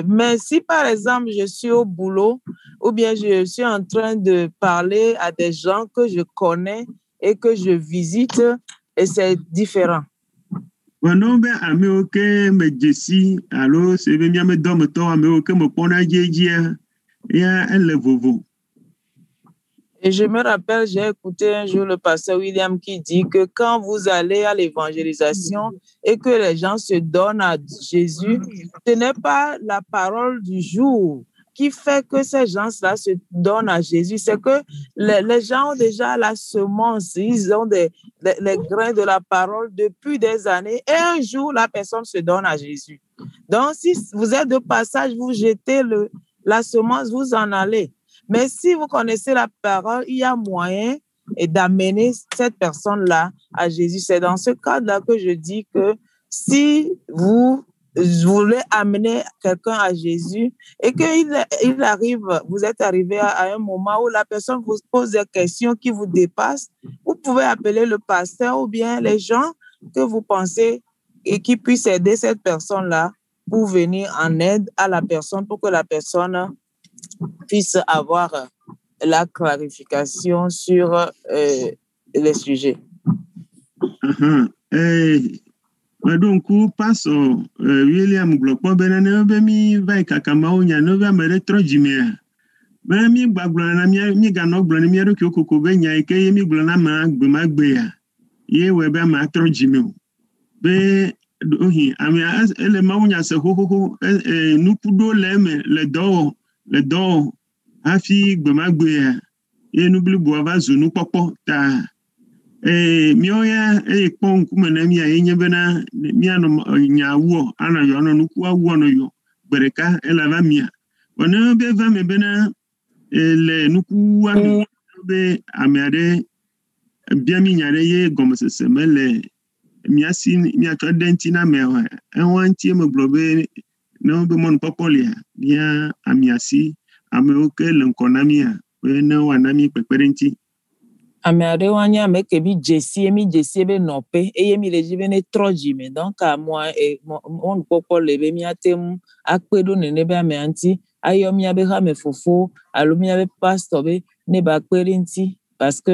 Mais si par exemple je suis au boulot ou bien je suis en train de parler à des gens que je connais et que je visite, et c'est différent. Bueno be ame oke me jesi alo se be mi ame do me to ame oke me pona jejia ya elle vovo. Et je me rappelle, j'ai écouté un jour le pasteur William qui dit que quand vous allez à l'évangélisation et que les gens se donnent à Jésus, ce n'est pas la parole du jour qui fait que ces gens-là se donnent à Jésus. C'est que les gens ont déjà la semence, ils ont les grains de la parole depuis des années et un jour, la personne se donne à Jésus. Donc, si vous êtes de passage, vous jetez la semence, vous en allez. Mais si vous connaissez la parole, il y a moyen d'amener cette personne-là à Jésus. C'est dans ce cadre-là que je dis que si vous voulez amener quelqu'un à Jésus et qu'il arrive, vous êtes arrivé à un moment où la personne vous pose des questions qui vous dépassent, vous pouvez appeler le pasteur ou bien les gens que vous pensez et qui puissent aider cette personne-là pour venir en aide à la personne pour que la personne puisse avoir la clarification sur les sujets. Donc, passe William Glokpo benane be mi vai kakama onya no be mere trojimia. Be mi gbagblɔ na mi ganɔ gblɔ ni mi ro kokoko be nya ke mi gblɔ na ma gbe ma gbe ya. Ye we be ma trojime o. Be ohi ami ele ma onya se kokoko nukudo le do afi gbe ma gbe ya. Ye nubli bo va zunu popo ta mioya kpɔn kume na mia yenye bena mia no nyawo ana yo no nuku awo no yo bereka elava mia ona be va me bena le nuku wa be amiade bia mi nyare ye gomsese mele miasi mia to denti na me enwanti me globe no be mon popolia mia amiasi ame oke le nkonamia we na wanami peperenti Ame aɖewo anya ame ke mi dzesie be nɔƒe eye mi le dzi be ne trɔ dzime donc amoa mɔnukpɔkpɔ le be míate ŋu akpe ɖo nene be amea ŋuti ayɔ míabe xame fofo alo míabe pasteur be ne ba kpe ɖe ŋuti parce que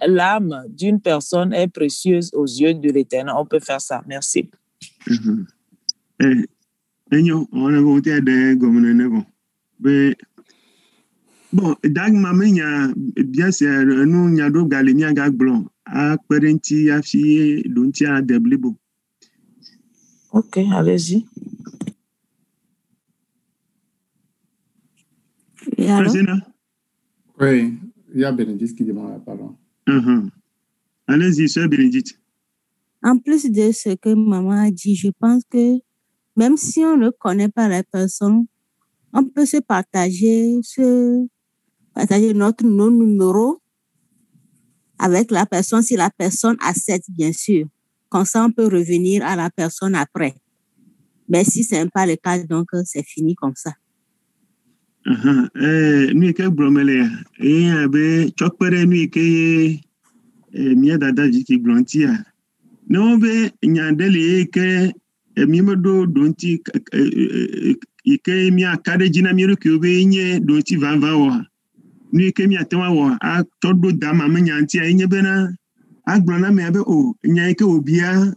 l'âme d'une personne est précieuse aux yeux de l'Éternel. On peut faire ça. Merci. Enyo ona go te de gomne ne go be bon, dag mamenya bien c'est nous nyado galimia gagblo a parenti afi dontia deblibo. OK, allez-y. Oui, il y a Bénédicte qui demande la parole. Allez-y, sœur Bénédicte. En plus de ce que maman a dit, je pense que même si on ne connaît pas la personne, on peut se partager notre numéro avec la personne, si la personne accepte, bien sûr. Comme ça, on peut revenir à la personne après. Mais si ce n'est pas le cas, donc c'est fini comme ça. Nous que bromele et abe chokpere nous que mia dada jiki blontia. Non be nyandele que mi modo donti ike mi akade jina mi ro ke be nye donti vanva wa. Ni ke mi atwa wa a todo dama me nyanti enye bena agblona me abe o nya ke obia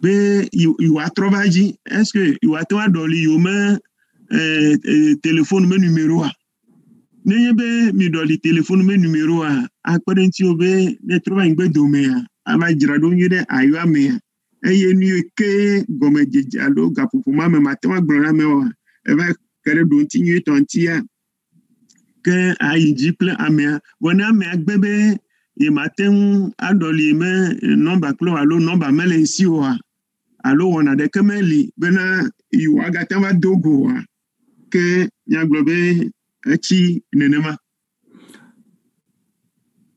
be you atrobaji est-ce que you atwa doli yo me téléphone me numéro a nenye be mi doli téléphone me numéro a akparenti obe ne trova ngbe domea aba jirado nyide ayo ame eye ni ke gomejeje alo gapupuma me matwa agblona me wa eba kere donti nyi tontia que aïdji plein amea wona me agbebe e matin adoli me nomba klo alo nomba mele isi wa alo wona de kemeli bena iwa gatava dogo wa que nyaglobe echi nenema.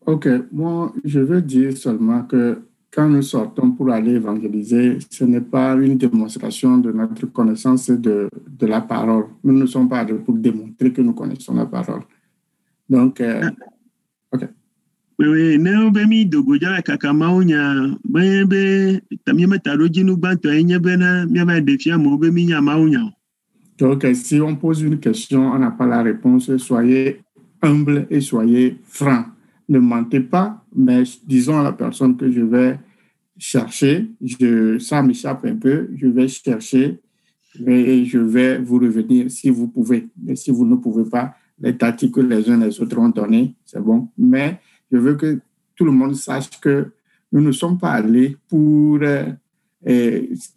OK, moi je veux dire seulement que quand nous sortons pour aller évangéliser, ce n'est pas une démonstration de notre connaissance de la parole. Nous ne sommes pas là pour démontrer que nous connaissons la parole. Donc, OK. Oui, ne be mi dogo ja kakama onya be tamie metaro jinu gbanto enye bena mi ba defia mo be mi nya ma onya. Donc, si on pose une question, on n'a pas la réponse, soyez humble et soyez franc. Ne mentez pas, mais disons à la personne que je vais chercher, ça m'échappe un peu, je vais chercher et je vais vous revenir si vous pouvez. Mais si vous ne pouvez pas, les tactiques que les uns les autres ont données, c'est bon. Mais je veux que tout le monde sache que nous ne sommes pas allés pour...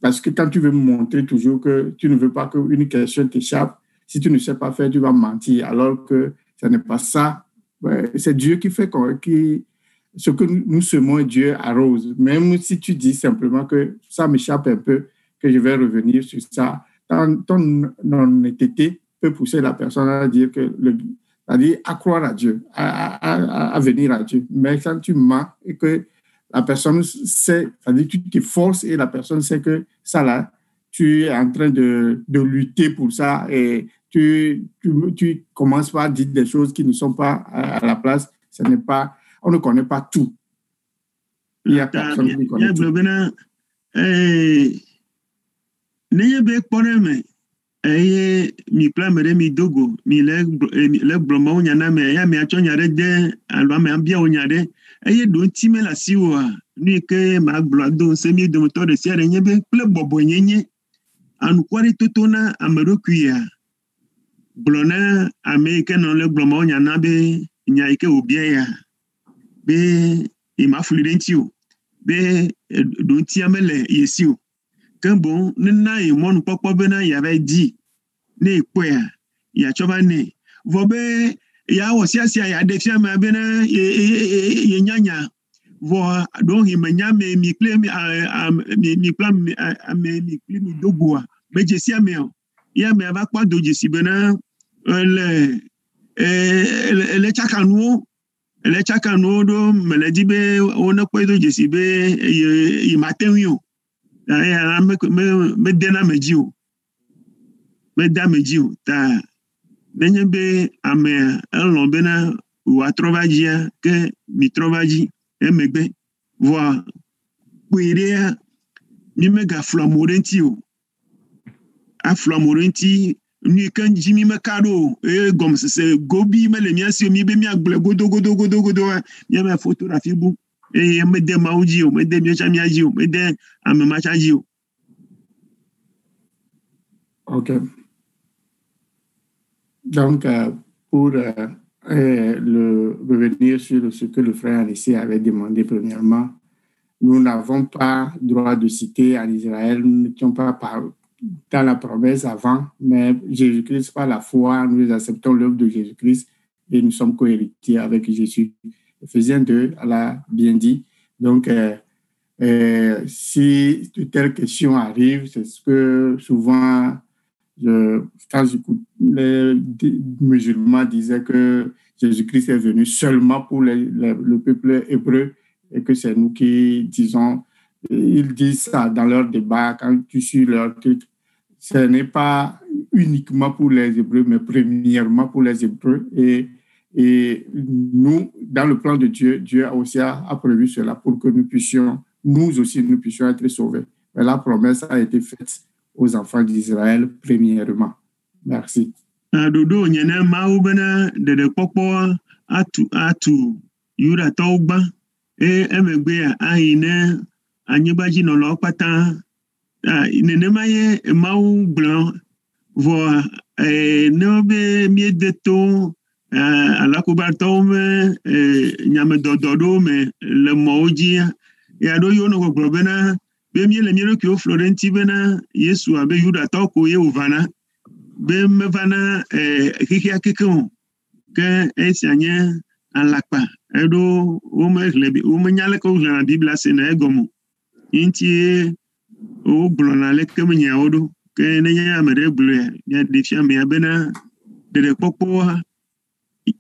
parce que quand tu veux me montrer toujours que tu ne veux pas qu'une question t'échappe, si tu ne sais pas faire, tu vas mentir, alors que ce n'est pas ça. C'est Dieu qui fait ce que nous semons, Dieu arrose. Même si tu dis simplement que ça m'échappe un peu, que je vais revenir sur ça, ton honnêteté peut pousser la personne à dire c'est-à-dire à croire à Dieu, à venir à Dieu. Mais quand tu mens et que la personne sait, c'est-à-dire tu te forces et la personne sait que ça là, tu es en train de lutter pour ça et tu commences par dire des choses qui ne sont pas à la place. Ce n'est pas, on ne connaît pas tout. Il y a personne qui connaît tout. Mi plan mere mi dogo mi le bloma onya na me ya mi acho nyare de alwa me ambia onya de do ntime la siwa ni ke ma glo do se mi do motor de siare nyebe ple bobo nyenye anu kwari totona amerokuya blona amerika no le bloma onya na be nya ike obia ya be e ma fulidentio be do ntiamele yesio kan bon nna e mo nu popo be na ya ba di na ekpo ya ya choba ne vo be ya wo sia ya de fia ma be na ye nyanya vo don hi manya me mi claim mi plan mi claim dogoa be je sia me ya me ba kwa doji si be na le chakanu do meledi be ona kwa doji si be yi matenyo me dena mejiu ta nenye be ame elon bena wa trovajia ke mi trovaji emegbe voa puirea mi mega flamorenti o a flamorenti ni kan jimi makado gom se gobi mele mi asi mi be mi agble godo mi ma photographie bu me de mauji o me de mi chami aji o me de ame machaji o. OK. Donc, pour revenir sur ce que le frère Anissé avait demandé premièrement, nous n'avons pas droit de citer en Israël, nous n'étions pas dans la promesse avant, mais Jésus-Christ, par la foi, nous acceptons l'œuvre de Jésus-Christ et nous sommes co-héritiers avec Jésus. Éphésiens 2, elle a bien dit. Donc, si de telles questions arrivent, c'est ce que souvent, quand les musulmans disaient que Jésus-Christ est venu seulement pour le peuple hébreu et que c'est nous qui disons, ils disent ça dans leur débat, quand tu suis leur truc, ce n'est pas uniquement pour les Hébreux, mais premièrement pour les Hébreux. Et nous, dans le plan de Dieu, Dieu aussi a prévu cela pour que nous aussi être sauvés. Mais la promesse a été faite aux enfants d'Israël premièrement. Merci. Dodo nyene mawu bena de kpokpo atu yura togba emegbe ya ahine anyibaji no lo pata nene maye mawu blanc vo no be miedeto alakuba tome nyame dododo me le moji ya do yo no gboro bena be mi le mi ko Florenti bena Yesu abe yuda to ko ye uvana be me vana kiki akiko ke esianye alakpa edo o me lebi o me nyale ko na Biblia se na egomo inti o blona le ke me nyaodo ke ne nya mere blu ya defia me abena de popo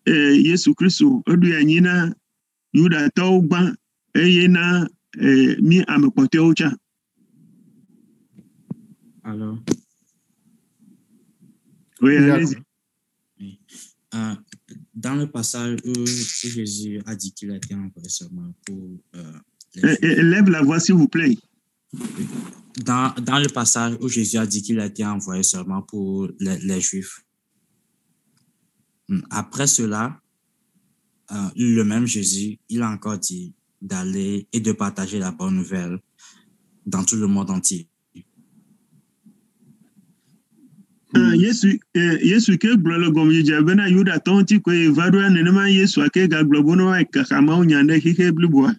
Yesu Kristo odu anyina yuda to gba eyena mi amepote ocha. Alors, oui, allez-y. Oui. Dans le passage où Jésus a dit qu'il a été envoyé seulement pour lève la voix, s'il vous plaît. Dans le passage où Jésus a dit qu'il a été envoyé seulement pour les Juifs, après cela, le même Jésus, il a encore dit d'aller et de partager la bonne nouvelle dans tout le monde entier. Yesu ke blolo gomji jabena yuda tonti ko evadwa nenema Yesu ake ga globono wa kakama unyande kike blubwa.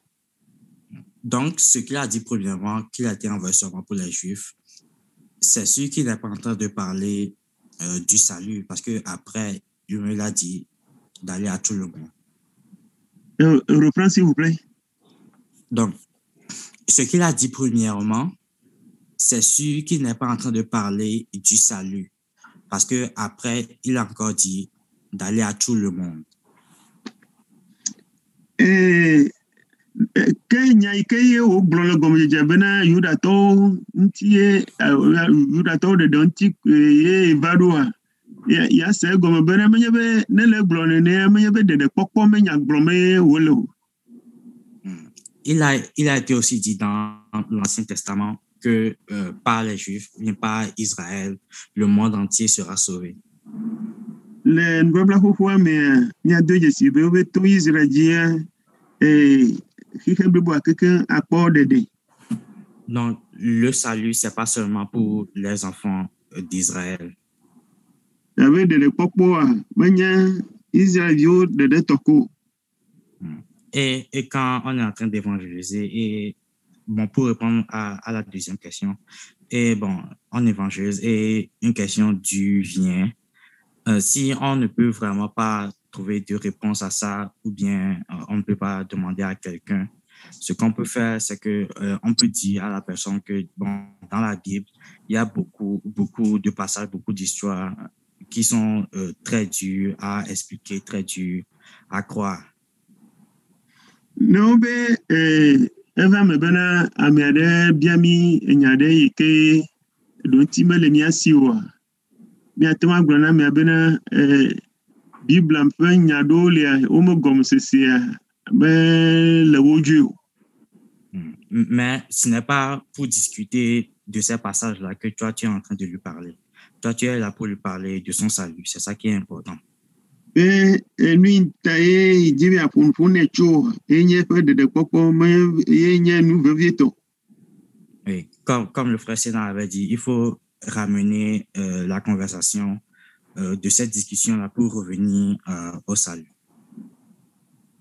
Donc, ce qu'il a dit premièrement, qu'il a été envoyé seulement pour les Juifs, c'est celui qui n'est pas en train de parler du salut, parce que après, il a dit d'aller à tout le monde. Reprends s'il vous plaît. Donc, ce qu'il a dit premièrement, c'est celui qui n'est pas en train de parler du salut. Parce que après, il a encore dit d'aller à tout le monde. ke nya ike ye wo gblɔ le gɔmedzedze bena Yudatɔwo ŋutie Yudatɔwo ɖeɖe ŋuti ye va ɖoa ya se egɔme bena menye be ne le gblɔ nenea menye be ɖeɖekpɔkpɔ me nya gblɔm ye wole o. Il a été aussi dit dans l'Ancien Testament que par les Juifs, bien par Israël, le monde entier sera sauvé. Le nubabla xoxoa mea míado dzesi be wobe to Israel dzia xixe blibo akeke akpɔ ɖeɖe. Donc, le salut, c'est pas seulement pour les enfants d'Israël. Abe ɖeɖekpɔkpɔa menye Israelviwo ɖeɖe tɔ ko. Et quand on est en train d'évangéliser, et bon, pour répondre à la deuxième question, et bon, on évangélise et une question du vient. Si on ne peut vraiment pas trouver de réponse à ça, ou bien on ne peut pas demander à quelqu'un, ce qu'on peut faire, c'est que on peut dire à la personne que bon, dans la Bible, il y a beaucoup de passages, beaucoup d'histoires qui sont très durs à expliquer, très durs à croire. No be eva me bena ame aɖe bia mi enya aɖe yi ke ɖo ŋuti mele mía si oa, míate ŋu agblɔ na amea bena Biblia ƒe nya aɖewo lia wome gɔmesesea be le wo dzoe o. Mais ce n'est pas pour discuter de ces passages-là que toi, tu es en train de lui parler. Toi, tu es là pour lui parler de son salut. C'est ça qui est important. Nu ta ye dzi be aƒonuƒo ne tso enye ƒe ɖeɖekpɔkpɔ me ye nye nu vevietɔ. Oui, comme le frère Sénat avait dit, il faut ramener la conversation de cette discussion-là pour revenir au salut.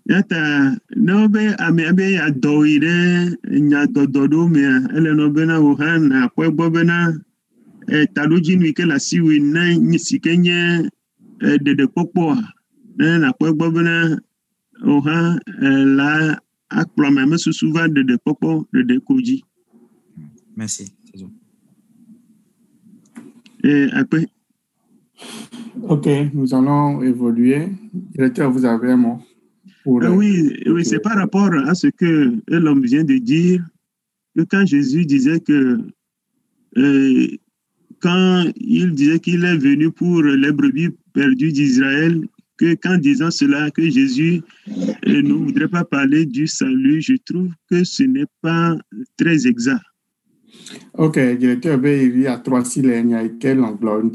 Yata ne be amea be yeadɔ yi ɖe nyadɔdɔ ɖewo mea, ele nɔ bena wò hã nàkpɔe gbɔ bena taɖodzinu yi ke le asiwò na si ke nye ɖeɖekpɔkpɔa, ne nàkpɔe gbɔ bena wò hã la akplɔ ame susu va ɖeɖekpɔkpɔ ɖeɖeko dzi. Merci. Akpe. Ok, nous allons évoluer. Directeur, vous avez un mot? Oui, c'est par rapport à ce que l'homme vient de dire, que quand Jésus disait que quand il disait qu'il est venu pour les brebis perdues d'Israël, que qu'en disant cela, que Jésus ne voudrait pas parler du salut, je trouve que ce n'est pas très exact. Ok, directeur, il y a 3 signes qui l'englobe.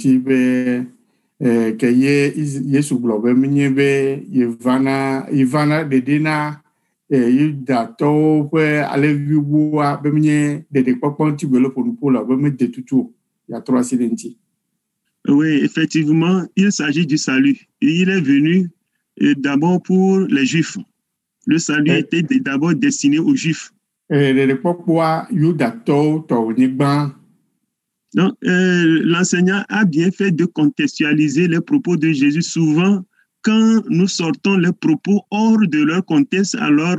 Que Yesu gblɔ be menye be yevana ɖeɖe na Yudatɔwo ƒe aleviwoa be menye ɖeɖekpɔkpɔ ŋuti be le ƒonuƒo la be mede tutu o. Il y a 3 signes ŋuti. Oui, effectivement, il s'agit du salut. Et il est venu d'abord pour les Juifs. Le salut était d'abord destiné aux Juifs. Ɖeɖekpɔkpɔa Yudatɔwo tɔ wònye gbã. Donc, l'enseignant a bien fait de contextualiser les propos de Jésus. Souvent, quand nous sortons les propos hors de leur contexte, alors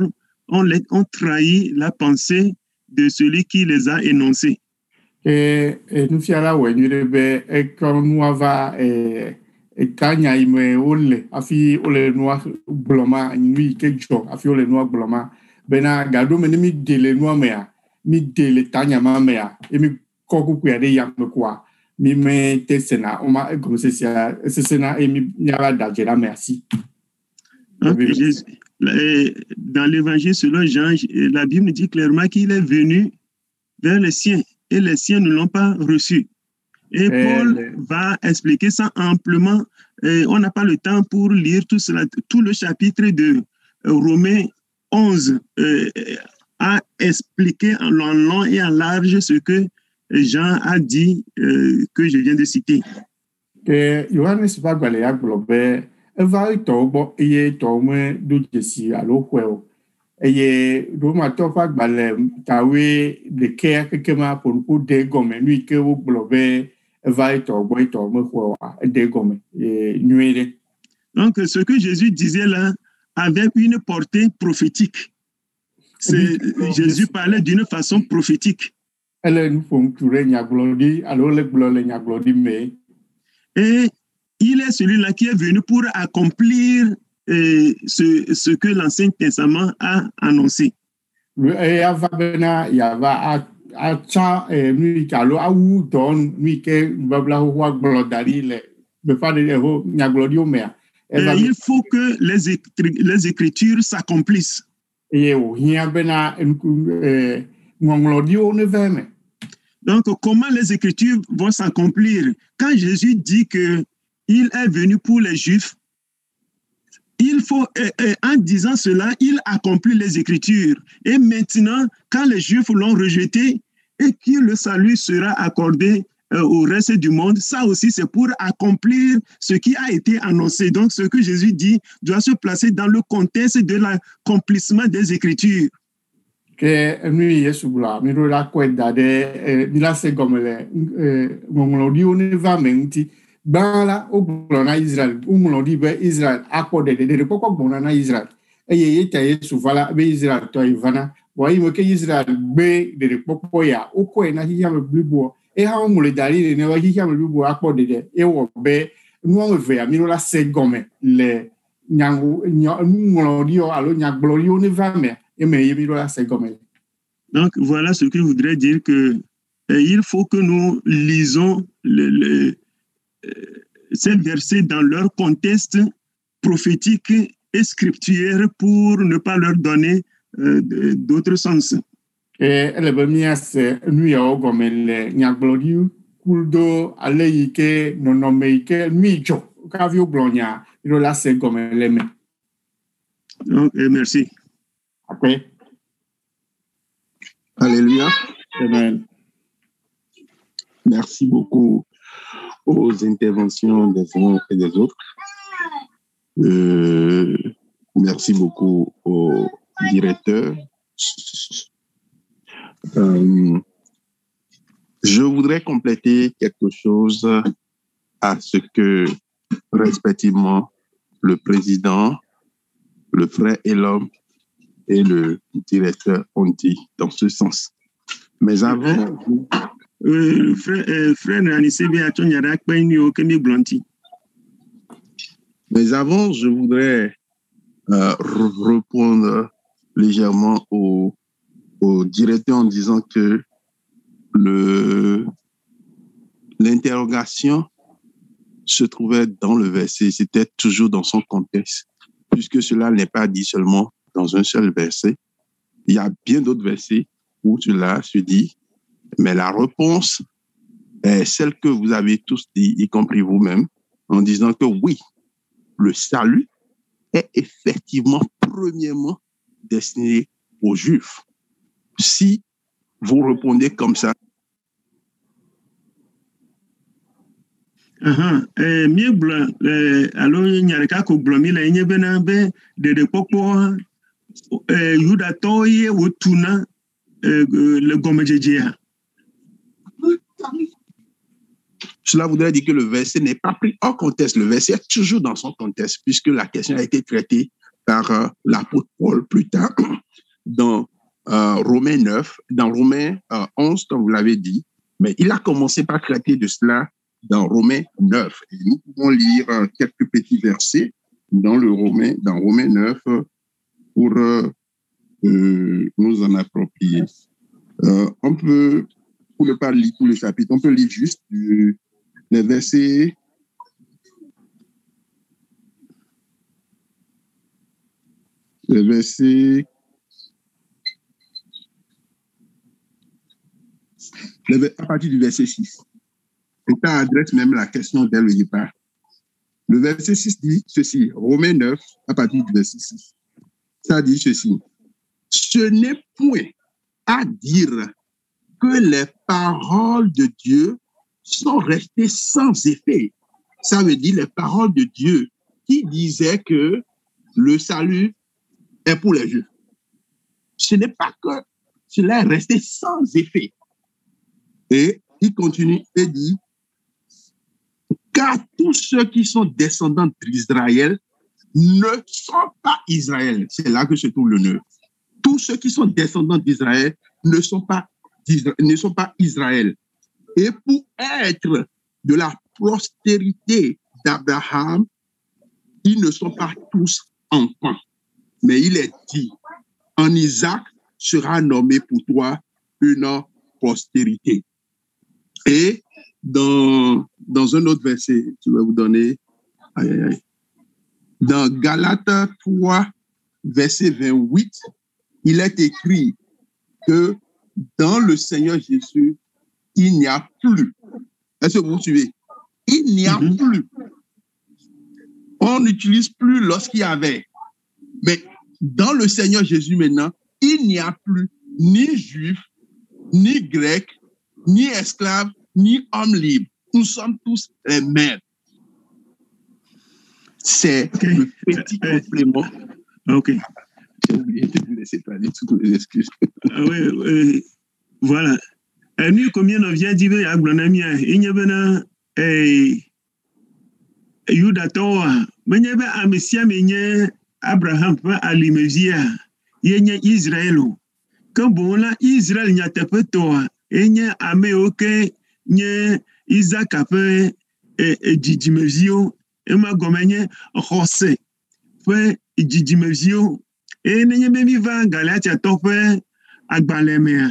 on trahit la pensée de celui qui les a énoncés. Nufiala wɔ nyui ɖe be ekɔ nua va kanya yi me wole afi wole nua gblɔma nu yi ke dzɔ afi wole nua gblɔma bena gaɖo me ne mi de le nua mea mi de le tanyama mea emi kɔkuku ya ɖe yame koa mi me te sena oma egɔmesesea sesena emi miava da dze ɖa me asi. Dans l'évangile selon Jean, la Bible dit clairement qu'il est venu vers les siens et les siens ne l'ont pas reçu. Et Paul va expliquer ça amplement. On n'a pas le temps pour lire tout cela. Tout le chapitre de Romains 11 a expliqué en long et en large ce que Jean a dit que je viens de citer. Johannes va gbalẽ ya gblɔ be eva tɔwo gbɔ eye tɔwo me ɖo dzesi alo xɔe o eye Romatɔwo ƒe agbalẽ tawoe ɖekea kekema ƒonuƒo de gɔme nu yi ke wogblɔ be eva tɔwo gbɔ tɔwo me xɔe oa ede gɔme nyuie ɖe. Donc ce que Jésus disait là avait une portée prophétique. Jésus parlait d'une façon prophétique. Et il est celui-là qui est venu pour accomplir ce que l'Ancien Testament a annoncé. Et avant, il y avait nous qui allons à où donne, nous qui babla ou à glodari, le pas de l'héros, n'y a glodio mère. Il faut que les Écritures s'accomplissent. Et il y a bena, glodio ne veut. Donc, comment les Écritures vont s'accomplir? Quand Jésus dit qu'il est venu pour les Juifs, il faut, en disant cela, il accomplit les Écritures. Et maintenant, quand les Juifs l'ont rejeté et que le salut sera accordé au reste du monde, ça aussi, c'est pour accomplir ce qui a été annoncé. Donc, ce que Jésus dit doit se placer dans le contexte de l'accomplissement des Écritures. Que nous Yesu bla miro la kwenda de mila se gomele ngomlodi oni va menti bala o na Israël ngomlodi be Israël akode de poko bona na Israël eye yeta Yesu vala be Israël to ivana wa imo ke Israël be de poko ya o ko na hiya me blibo e ha ngomle dali ne wa hiya me blibo akode de e wo be nu ve ya miro la se gome le nyangu ngomlodi o alo nyaglori oni va me. Donc, voilà ce que je voudrais dire, que il faut que nous lisons ces versets dans leur contexte prophétique et scriptuaire pour ne pas leur donner d'autres sens. Donc, merci. Okay. Alléluia. Amen. Merci beaucoup aux interventions des uns et des autres. Merci beaucoup au directeur. Je voudrais compléter quelque chose à ce que, respectivement, le président, le frère et l'homme et le directeur ont dit dans ce sens. Mais avant... Mais avant, je voudrais répondre légèrement au directeur en disant que l'interrogation se trouvait dans le verset, c'était toujours dans son contexte, puisque cela n'est pas dit seulement dans un seul verset. Il y a bien d'autres versets où cela se dit, mais la réponse est celle que vous avez tous dit, y compris vous-même, en disant que oui, le salut est effectivement premièrement destiné aux Juifs. Si vous répondez comme ça, cela voudrait dire que le verset n'est pas pris en contexte. Le verset est toujours dans son contexte, puisque la question a été traitée par l'apôtre Paul plus tard dans Romains 9, dans Romains 11, comme vous l'avez dit. Mais il a commencé par traiter de cela dans Romains 9. Et nous pouvons lire quelques petits versets dans Romains 9 pour nous en approprier. On peut, pour ne pas lire tout le chapitre, on peut lire juste les versets à partir du verset 6. Et ça adresse même la question dès le départ. Le verset 6 dit ceci, Romains 9, à partir du verset 6. Ça dit ceci. Ce n'est point à dire que les paroles de Dieu sont restées sans effet. Ça veut dire les paroles de Dieu qui disaient que le salut est pour les Juifs. Ce n'est pas que cela est resté sans effet. Et il continue et dit, car tous ceux qui sont descendants d'Israël ne sont pas Israël. C'est là que se trouve le nœud. Tous ceux qui sont descendants d'Israël ne sont pas Israël. Et pour être de la postérité d'Abraham, ils ne sont pas tous enfants. Mais il est dit, en Isaac, sera nommée pour toi une postérité. Et dans un autre verset, je vais vous donner, dans Galates 3, verset 28, il est écrit que dans le Seigneur Jésus, il n'y a plus. Est-ce que vous suivez? Il n'y a plus. On n'utilise plus lorsqu'il y avait. Mais dans le Seigneur Jésus maintenant, il n'y a plus ni juif, ni grec, ni esclave, ni homme libre. Nous sommes tous les mêmes. C'est le petit complément. OK. J'ai oublié de vous laisser traduire toutes mes excuses. Oui, voilà. Nous, combien on vient dire à Glonomia, il y avait Yuda Toa, mais il y avait un Messia, mais il y a Abraham, Alimezia, il y a Israël. Quand bon là, Israël n'y a pas toi, et il y a Améoke, il y a Isaac a fait Didimezio, et ma gommene, José, fait Didimezio, et il y a même va Galatia Topé, Agbalemea.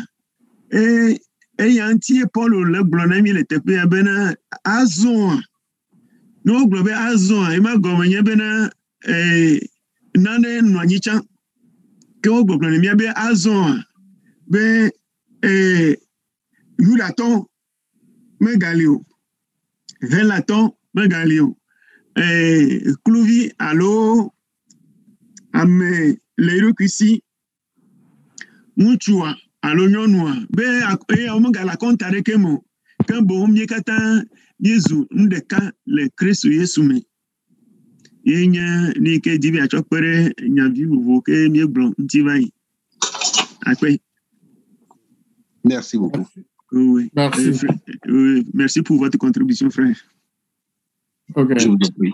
Et y a un petit Paul le blonami le tepe ya bena azon no globe azon e ma gomenye bena nane nwanyicha ke o blonami ya be azon be yulaton megalio relaton megalio kluvi alo ame leiro kisi muchua alo nyɔnua be ɔmo gala kɔntare ke mo ke boŋ mie katã míezu nuɖeka le Kristo Yesu me ye nye ni ke dzi be atsɔ kpe ɖe nyavi vovo ke míegblɔ ŋuti va yi akpe. Merci beaucoup. Oui. Merci. Merci pour votre contribution, frère. Ok. Je vous en prie.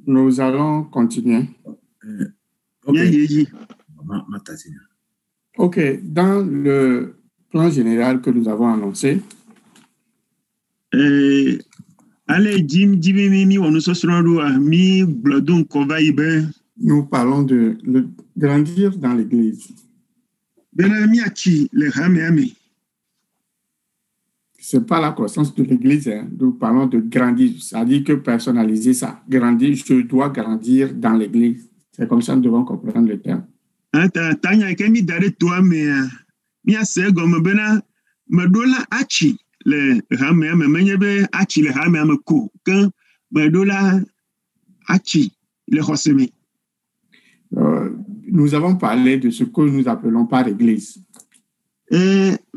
Nous allons continuer. Ok, dans le plan général que nous avons annoncé, nous parlons de grandir dans l'Église. Ce n'est pas la croissance de l'Église, hein. Nous parlons de grandir, c'est-à-dire que personnaliser ça, grandir, je dois grandir dans l'Église. C'est comme ça que nous devons comprendre le terme. Tanya kemi dare toa mea mia se gomo bena medola achi le hame ame menye be achi le hame ame ko kan medola achi le hosemi. Nous avons parlé de ce que nous appelons par église.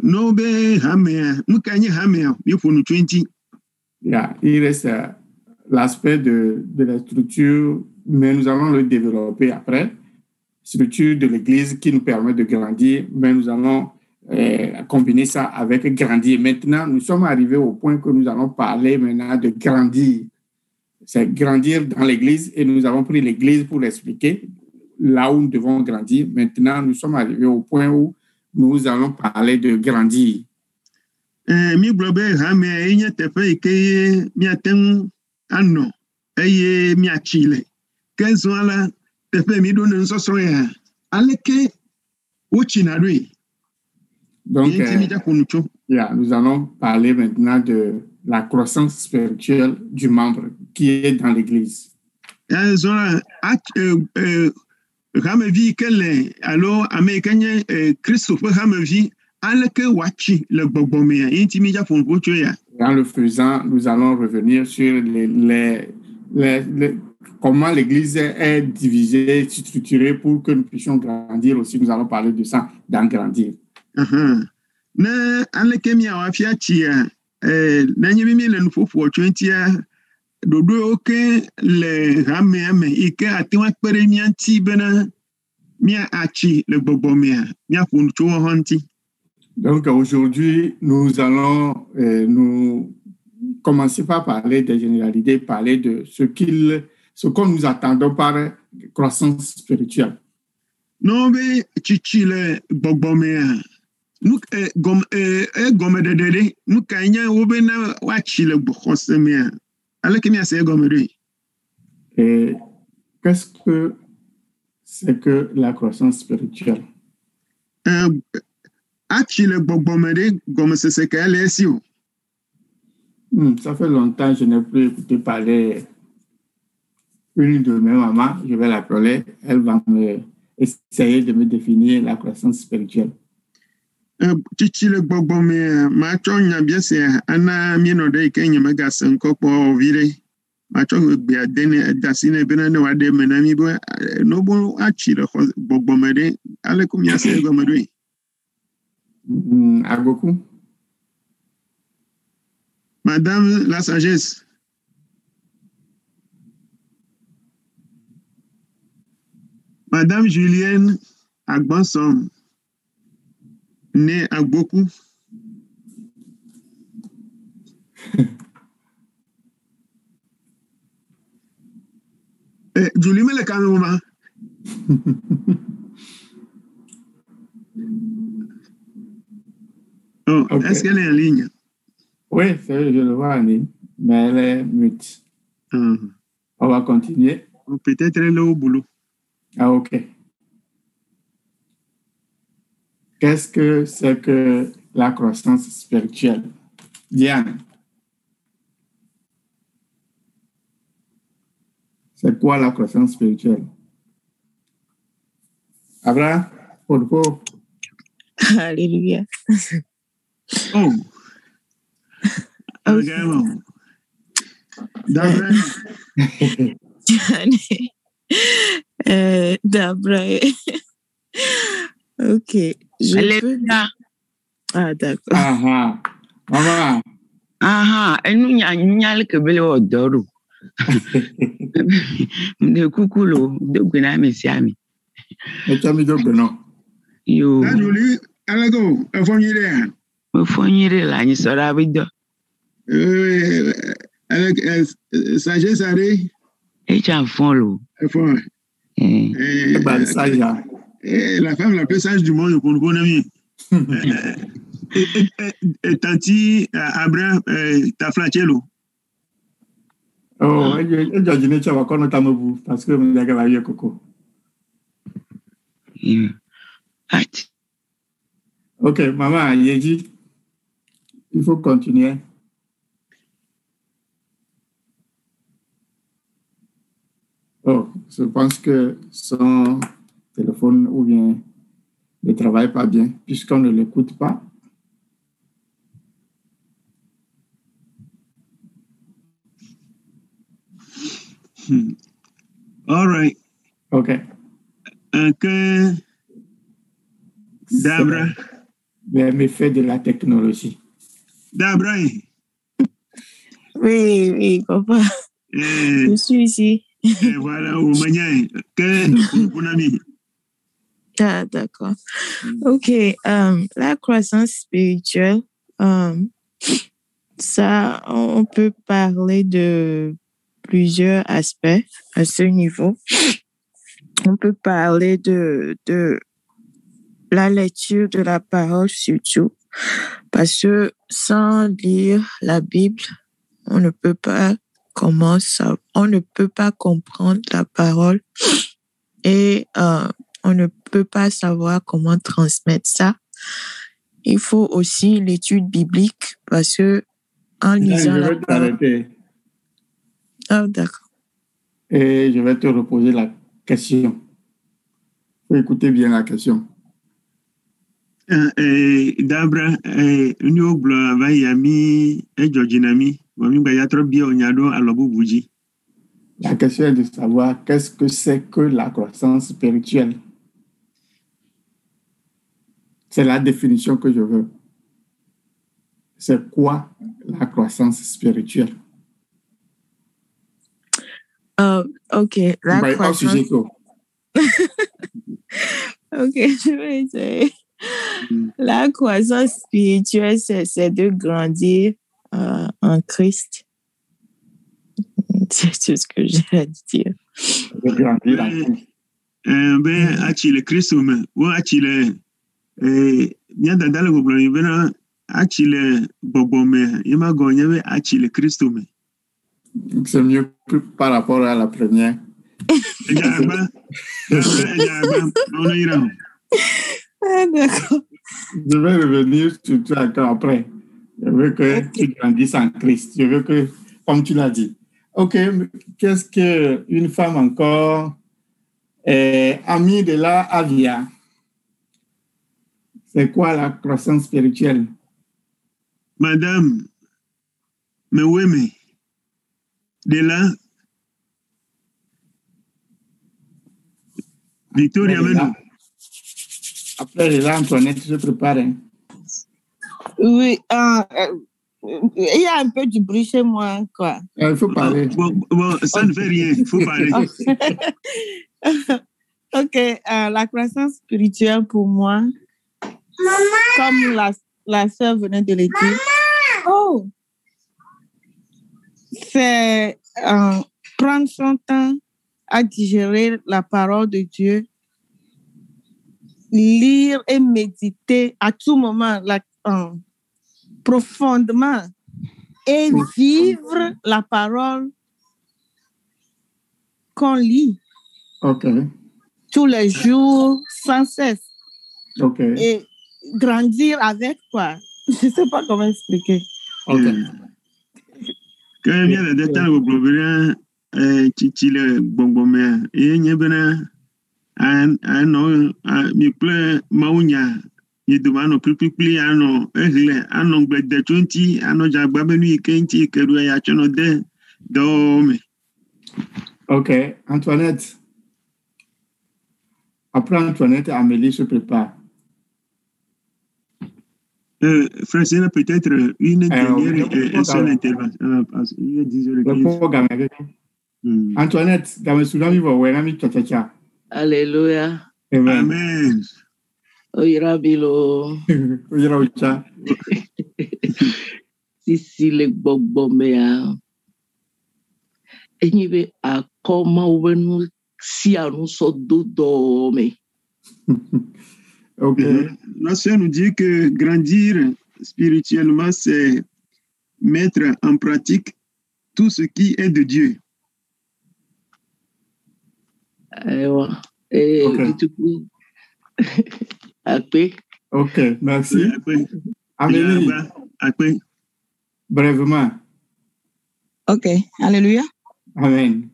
No be hame mukanye hame mi fonu 20. Yeah, il reste l'aspect de la structure, mais nous allons le développer après. Structure de l'Église qui nous permet de grandir, mais nous allons combiner ça avec grandir. Maintenant, nous sommes arrivés au point que nous allons parler maintenant de grandir. C'est grandir dans l'Église et nous avons pris l'Église pour l'expliquer là où nous devons grandir. Maintenant, nous sommes arrivés au point où nous allons parler de grandir. Mi globe hame enye tefe ike mi aten ano eye mi achile kezwala tefe mi do nso ya aleke uchinarui. Donc nous allons parler maintenant de la croissance spirituelle du membre qui est dans l'église. Hamevi kele alo amekanye Christophe Hamevi aleke wachi le bogbomea intimija fonpocho ya. En le faisant, nous allons revenir sur comment l'église est divisée, structurée pour que nous puissions grandir aussi. Nous allons parler de ça dans grandir. Ne aleke mi awafia chia na nyimi le nufofo 20 dodo oke le hame ike atiwa kpere mianti bena mia achi le bogbomea mia foncho honti. Donc aujourd'hui, nous allons nous commencer par parler des généralités, parler de ce que nous attendons par croissance spirituelle. Non, mais chichile bogbomea. Nous gomme de nous kanya obena wachile bokhosemea. Alors que c'est gommeri. Et qu'est-ce que c'est que la croissance spirituelle? Achi le bogbomede comme c'est qu'elle est si. Ça fait longtemps que je n'ai plus écouté parler une de mes mamans. Je vais l'appeler. Elle va essayer de me définir la croissance spirituelle. Chichi le bogbome macho nya bien c'est ana mieno de kenye mega sanko po vire. Macho be dene dasine benane wade menami bo no bo achi le bogbomede ale kumya se gomedwe. À beaucoup. Madame la sagesse. Madame Julienne Agbansom, née à beaucoup. Julie, mais le caméraman. Oh, okay. Est-ce qu'elle est en ligne? Oui, je le vois en ligne, mais elle est mute. On va continuer. Peut-être elle est au boulot. Ah, ok. Qu'est-ce que c'est que la croissance spirituelle? Diane, c'est quoi la croissance spirituelle? Abraham, por favor. Alléluia. Oh. Okay. D'après. D'après. Ok. Alléluia. Ah, d'accord. Aha. Maman. Aha. Nous nyal que bele odoro. De kukulo, de guna mesiami. Et tu as mis de guna. Yo. Julie, alago, afonyire. Afonyire la ni sora bido. Avec sagesse arrêt. Et tu en fond l'eau. Fond. La femme la plus sage du monde qu'on connaît. Et tanti Abraham ta flachello. Oh, et Georgine tu vas connaître ta mabou parce que vous avez la coco. Ok, maman, Yeji, il faut continuer. Oh, je pense que son téléphone ou bien ne travaille pas bien puisqu'on ne l'écoute pas. All right. OK. Que Dabra. Les méfaits de la technologie. Dabra. Oui, papa. Je suis ici. Et voilà, au Mania, que mon ami. Ah, d'accord. OK. La croissance spirituelle, ça, on peut parler de plusieurs aspects à ce niveau. On peut parler de la lecture de la parole surtout, parce que sans lire la Bible, on ne peut pas comprendre la parole et on ne peut pas savoir comment transmettre ça. Il faut aussi l'étude biblique parce que en lisant la parole... Ah, d'accord. Et je vais te reposer la question. Faut écouter bien la question. Dabra, nous bla yami et Georginami, wami ba yatro bi onyado alobu buji. La question est de savoir qu'est-ce que c'est que la croissance spirituelle. C'est la définition que je veux. C'est quoi la croissance spirituelle? OK. La croissance... OK, je vais essayer. La croissance spirituelle, c'est de grandir en Christ. C'est tout ce que j'ai à dire. De grandir en Christ. Ben, achille Christ, ou achille, n'y a dans le problème, ben, achille bobome, il m'a gagné, achille Christ. C'est mieux que par rapport à la première. Ah, d'accord. Je vais revenir sur toi encore après. Je veux que tu grandisses en Christ. Je veux que, comme tu l'as dit. OK, qu'est-ce qu'une femme encore amie de la Avia? C'est quoi la croissance spirituelle? Madame, mais oui, mais de là, Victoria, après là, Antoinette se prépare. Hein. Oui, il y a un peu du bruit chez moi, quoi. Il faut parler. Bon, ça ne fait rien, il faut parler. OK, la croissance spirituelle pour moi, comme la sœur venait de le dire, c'est prendre son temps à digérer la parole de Dieu, lire et méditer à tout moment profondément et vivre la parole qu'on lit. OK. Tous les jours, sans cesse. OK. Et grandir avec quoi? Je ne sais pas comment expliquer. OK. Quand il y a des détails au problème, chichile bonbomé, et il y a bien un mi plaît maunya, il demande plus ano ano de 20 ano jababenu kenti keru ya chono de dome. OK, Antoinette. Après Antoinette, Amélie se prépare. Frère, c'est peut-être une dernière seule intervention. Antoinette, dans le Soudan, il va voir un tcha. Alléluia. Amen. Oyirabilo. Oyiraucha. Sisi le bogbomea. Enyibe akoma wenu si anu so dodome. Ok. La sœur nous dit que grandir spirituellement, c'est mettre en pratique tout ce qui est de Dieu. Ok, merci. Amélie, brièvement. Ok, alléluia. Amen.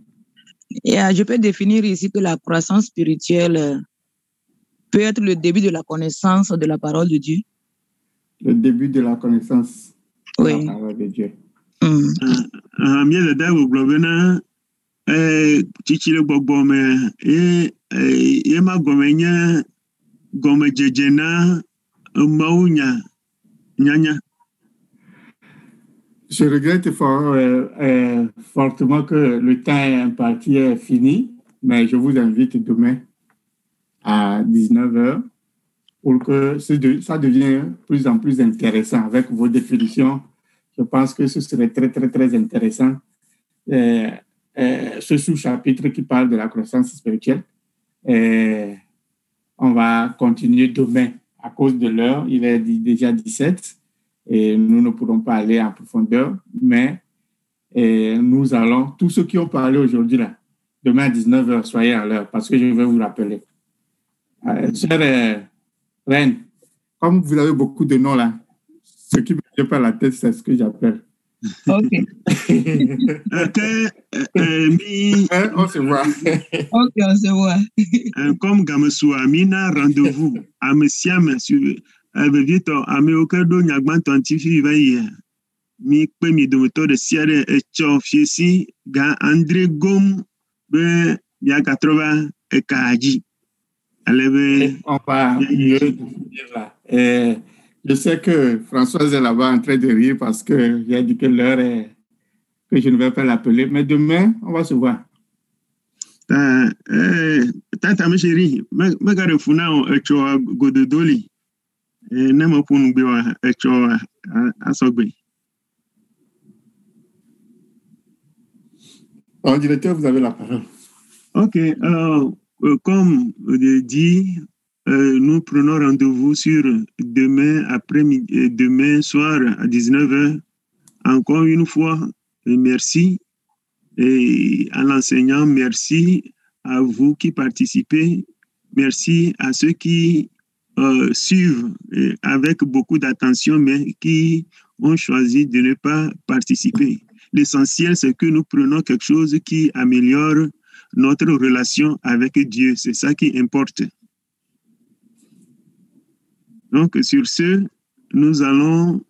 Et je peux définir ici que la croissance spirituelle peut être le début de la connaissance de la parole de Dieu. Le début de la connaissance de la parole de Dieu. Chichile bogbome ma gomenya gome jejena maunya nyanya. Je regrette fortement que le temps imparti est fini, mais je vous invite demain à 19h pour que ça devienne plus en plus intéressant avec vos définitions. Je pense que ce serait très, très, très intéressant. Ce sous-chapitre qui parle de la croissance spirituelle. On va continuer demain à cause de l'heure. Il est déjà 17 et nous ne pourrons pas aller en profondeur, mais nous allons, tous ceux qui ont parlé aujourd'hui, là, demain à 19h, soyez à l'heure parce que je vais vous rappeler. Chère Reine, comme vous avez beaucoup de noms là, ce qui me vient par la tête, c'est ce que j'appelle. Ok. On se voit. Ok, on se voit. Comme Gamesoua, Mina, rendez-vous à Messiam sur Vito, à Meokedo, Nyagban, Tontifi, Vaille. Mi Pemi de moto de Sierra et Chofiesi, Ga André Gom, Ben, Bia 80 et Kaji. On va mieux dire là. Je sais que Françoise est là-bas en train de rire parce que j'ai dit que l'heure est que je ne vais pas l'appeler. Mais demain, on va se voir. Tata, ma chérie, ma gare funao echo gododoli. Nema punu bewa echo asogbe. Bon, directeur, vous avez la parole. Ok. Comme dit, nous prenons rendez-vous sur demain soir à 19h. Encore une fois, merci et à l'enseignant, merci à vous qui participez, merci à ceux qui suivent avec beaucoup d'attention, mais qui ont choisi de ne pas participer. L'essentiel, c'est que nous prenons quelque chose qui améliore notre relation avec Dieu. C'est ça qui importe. Donc, sur ce, nous allons...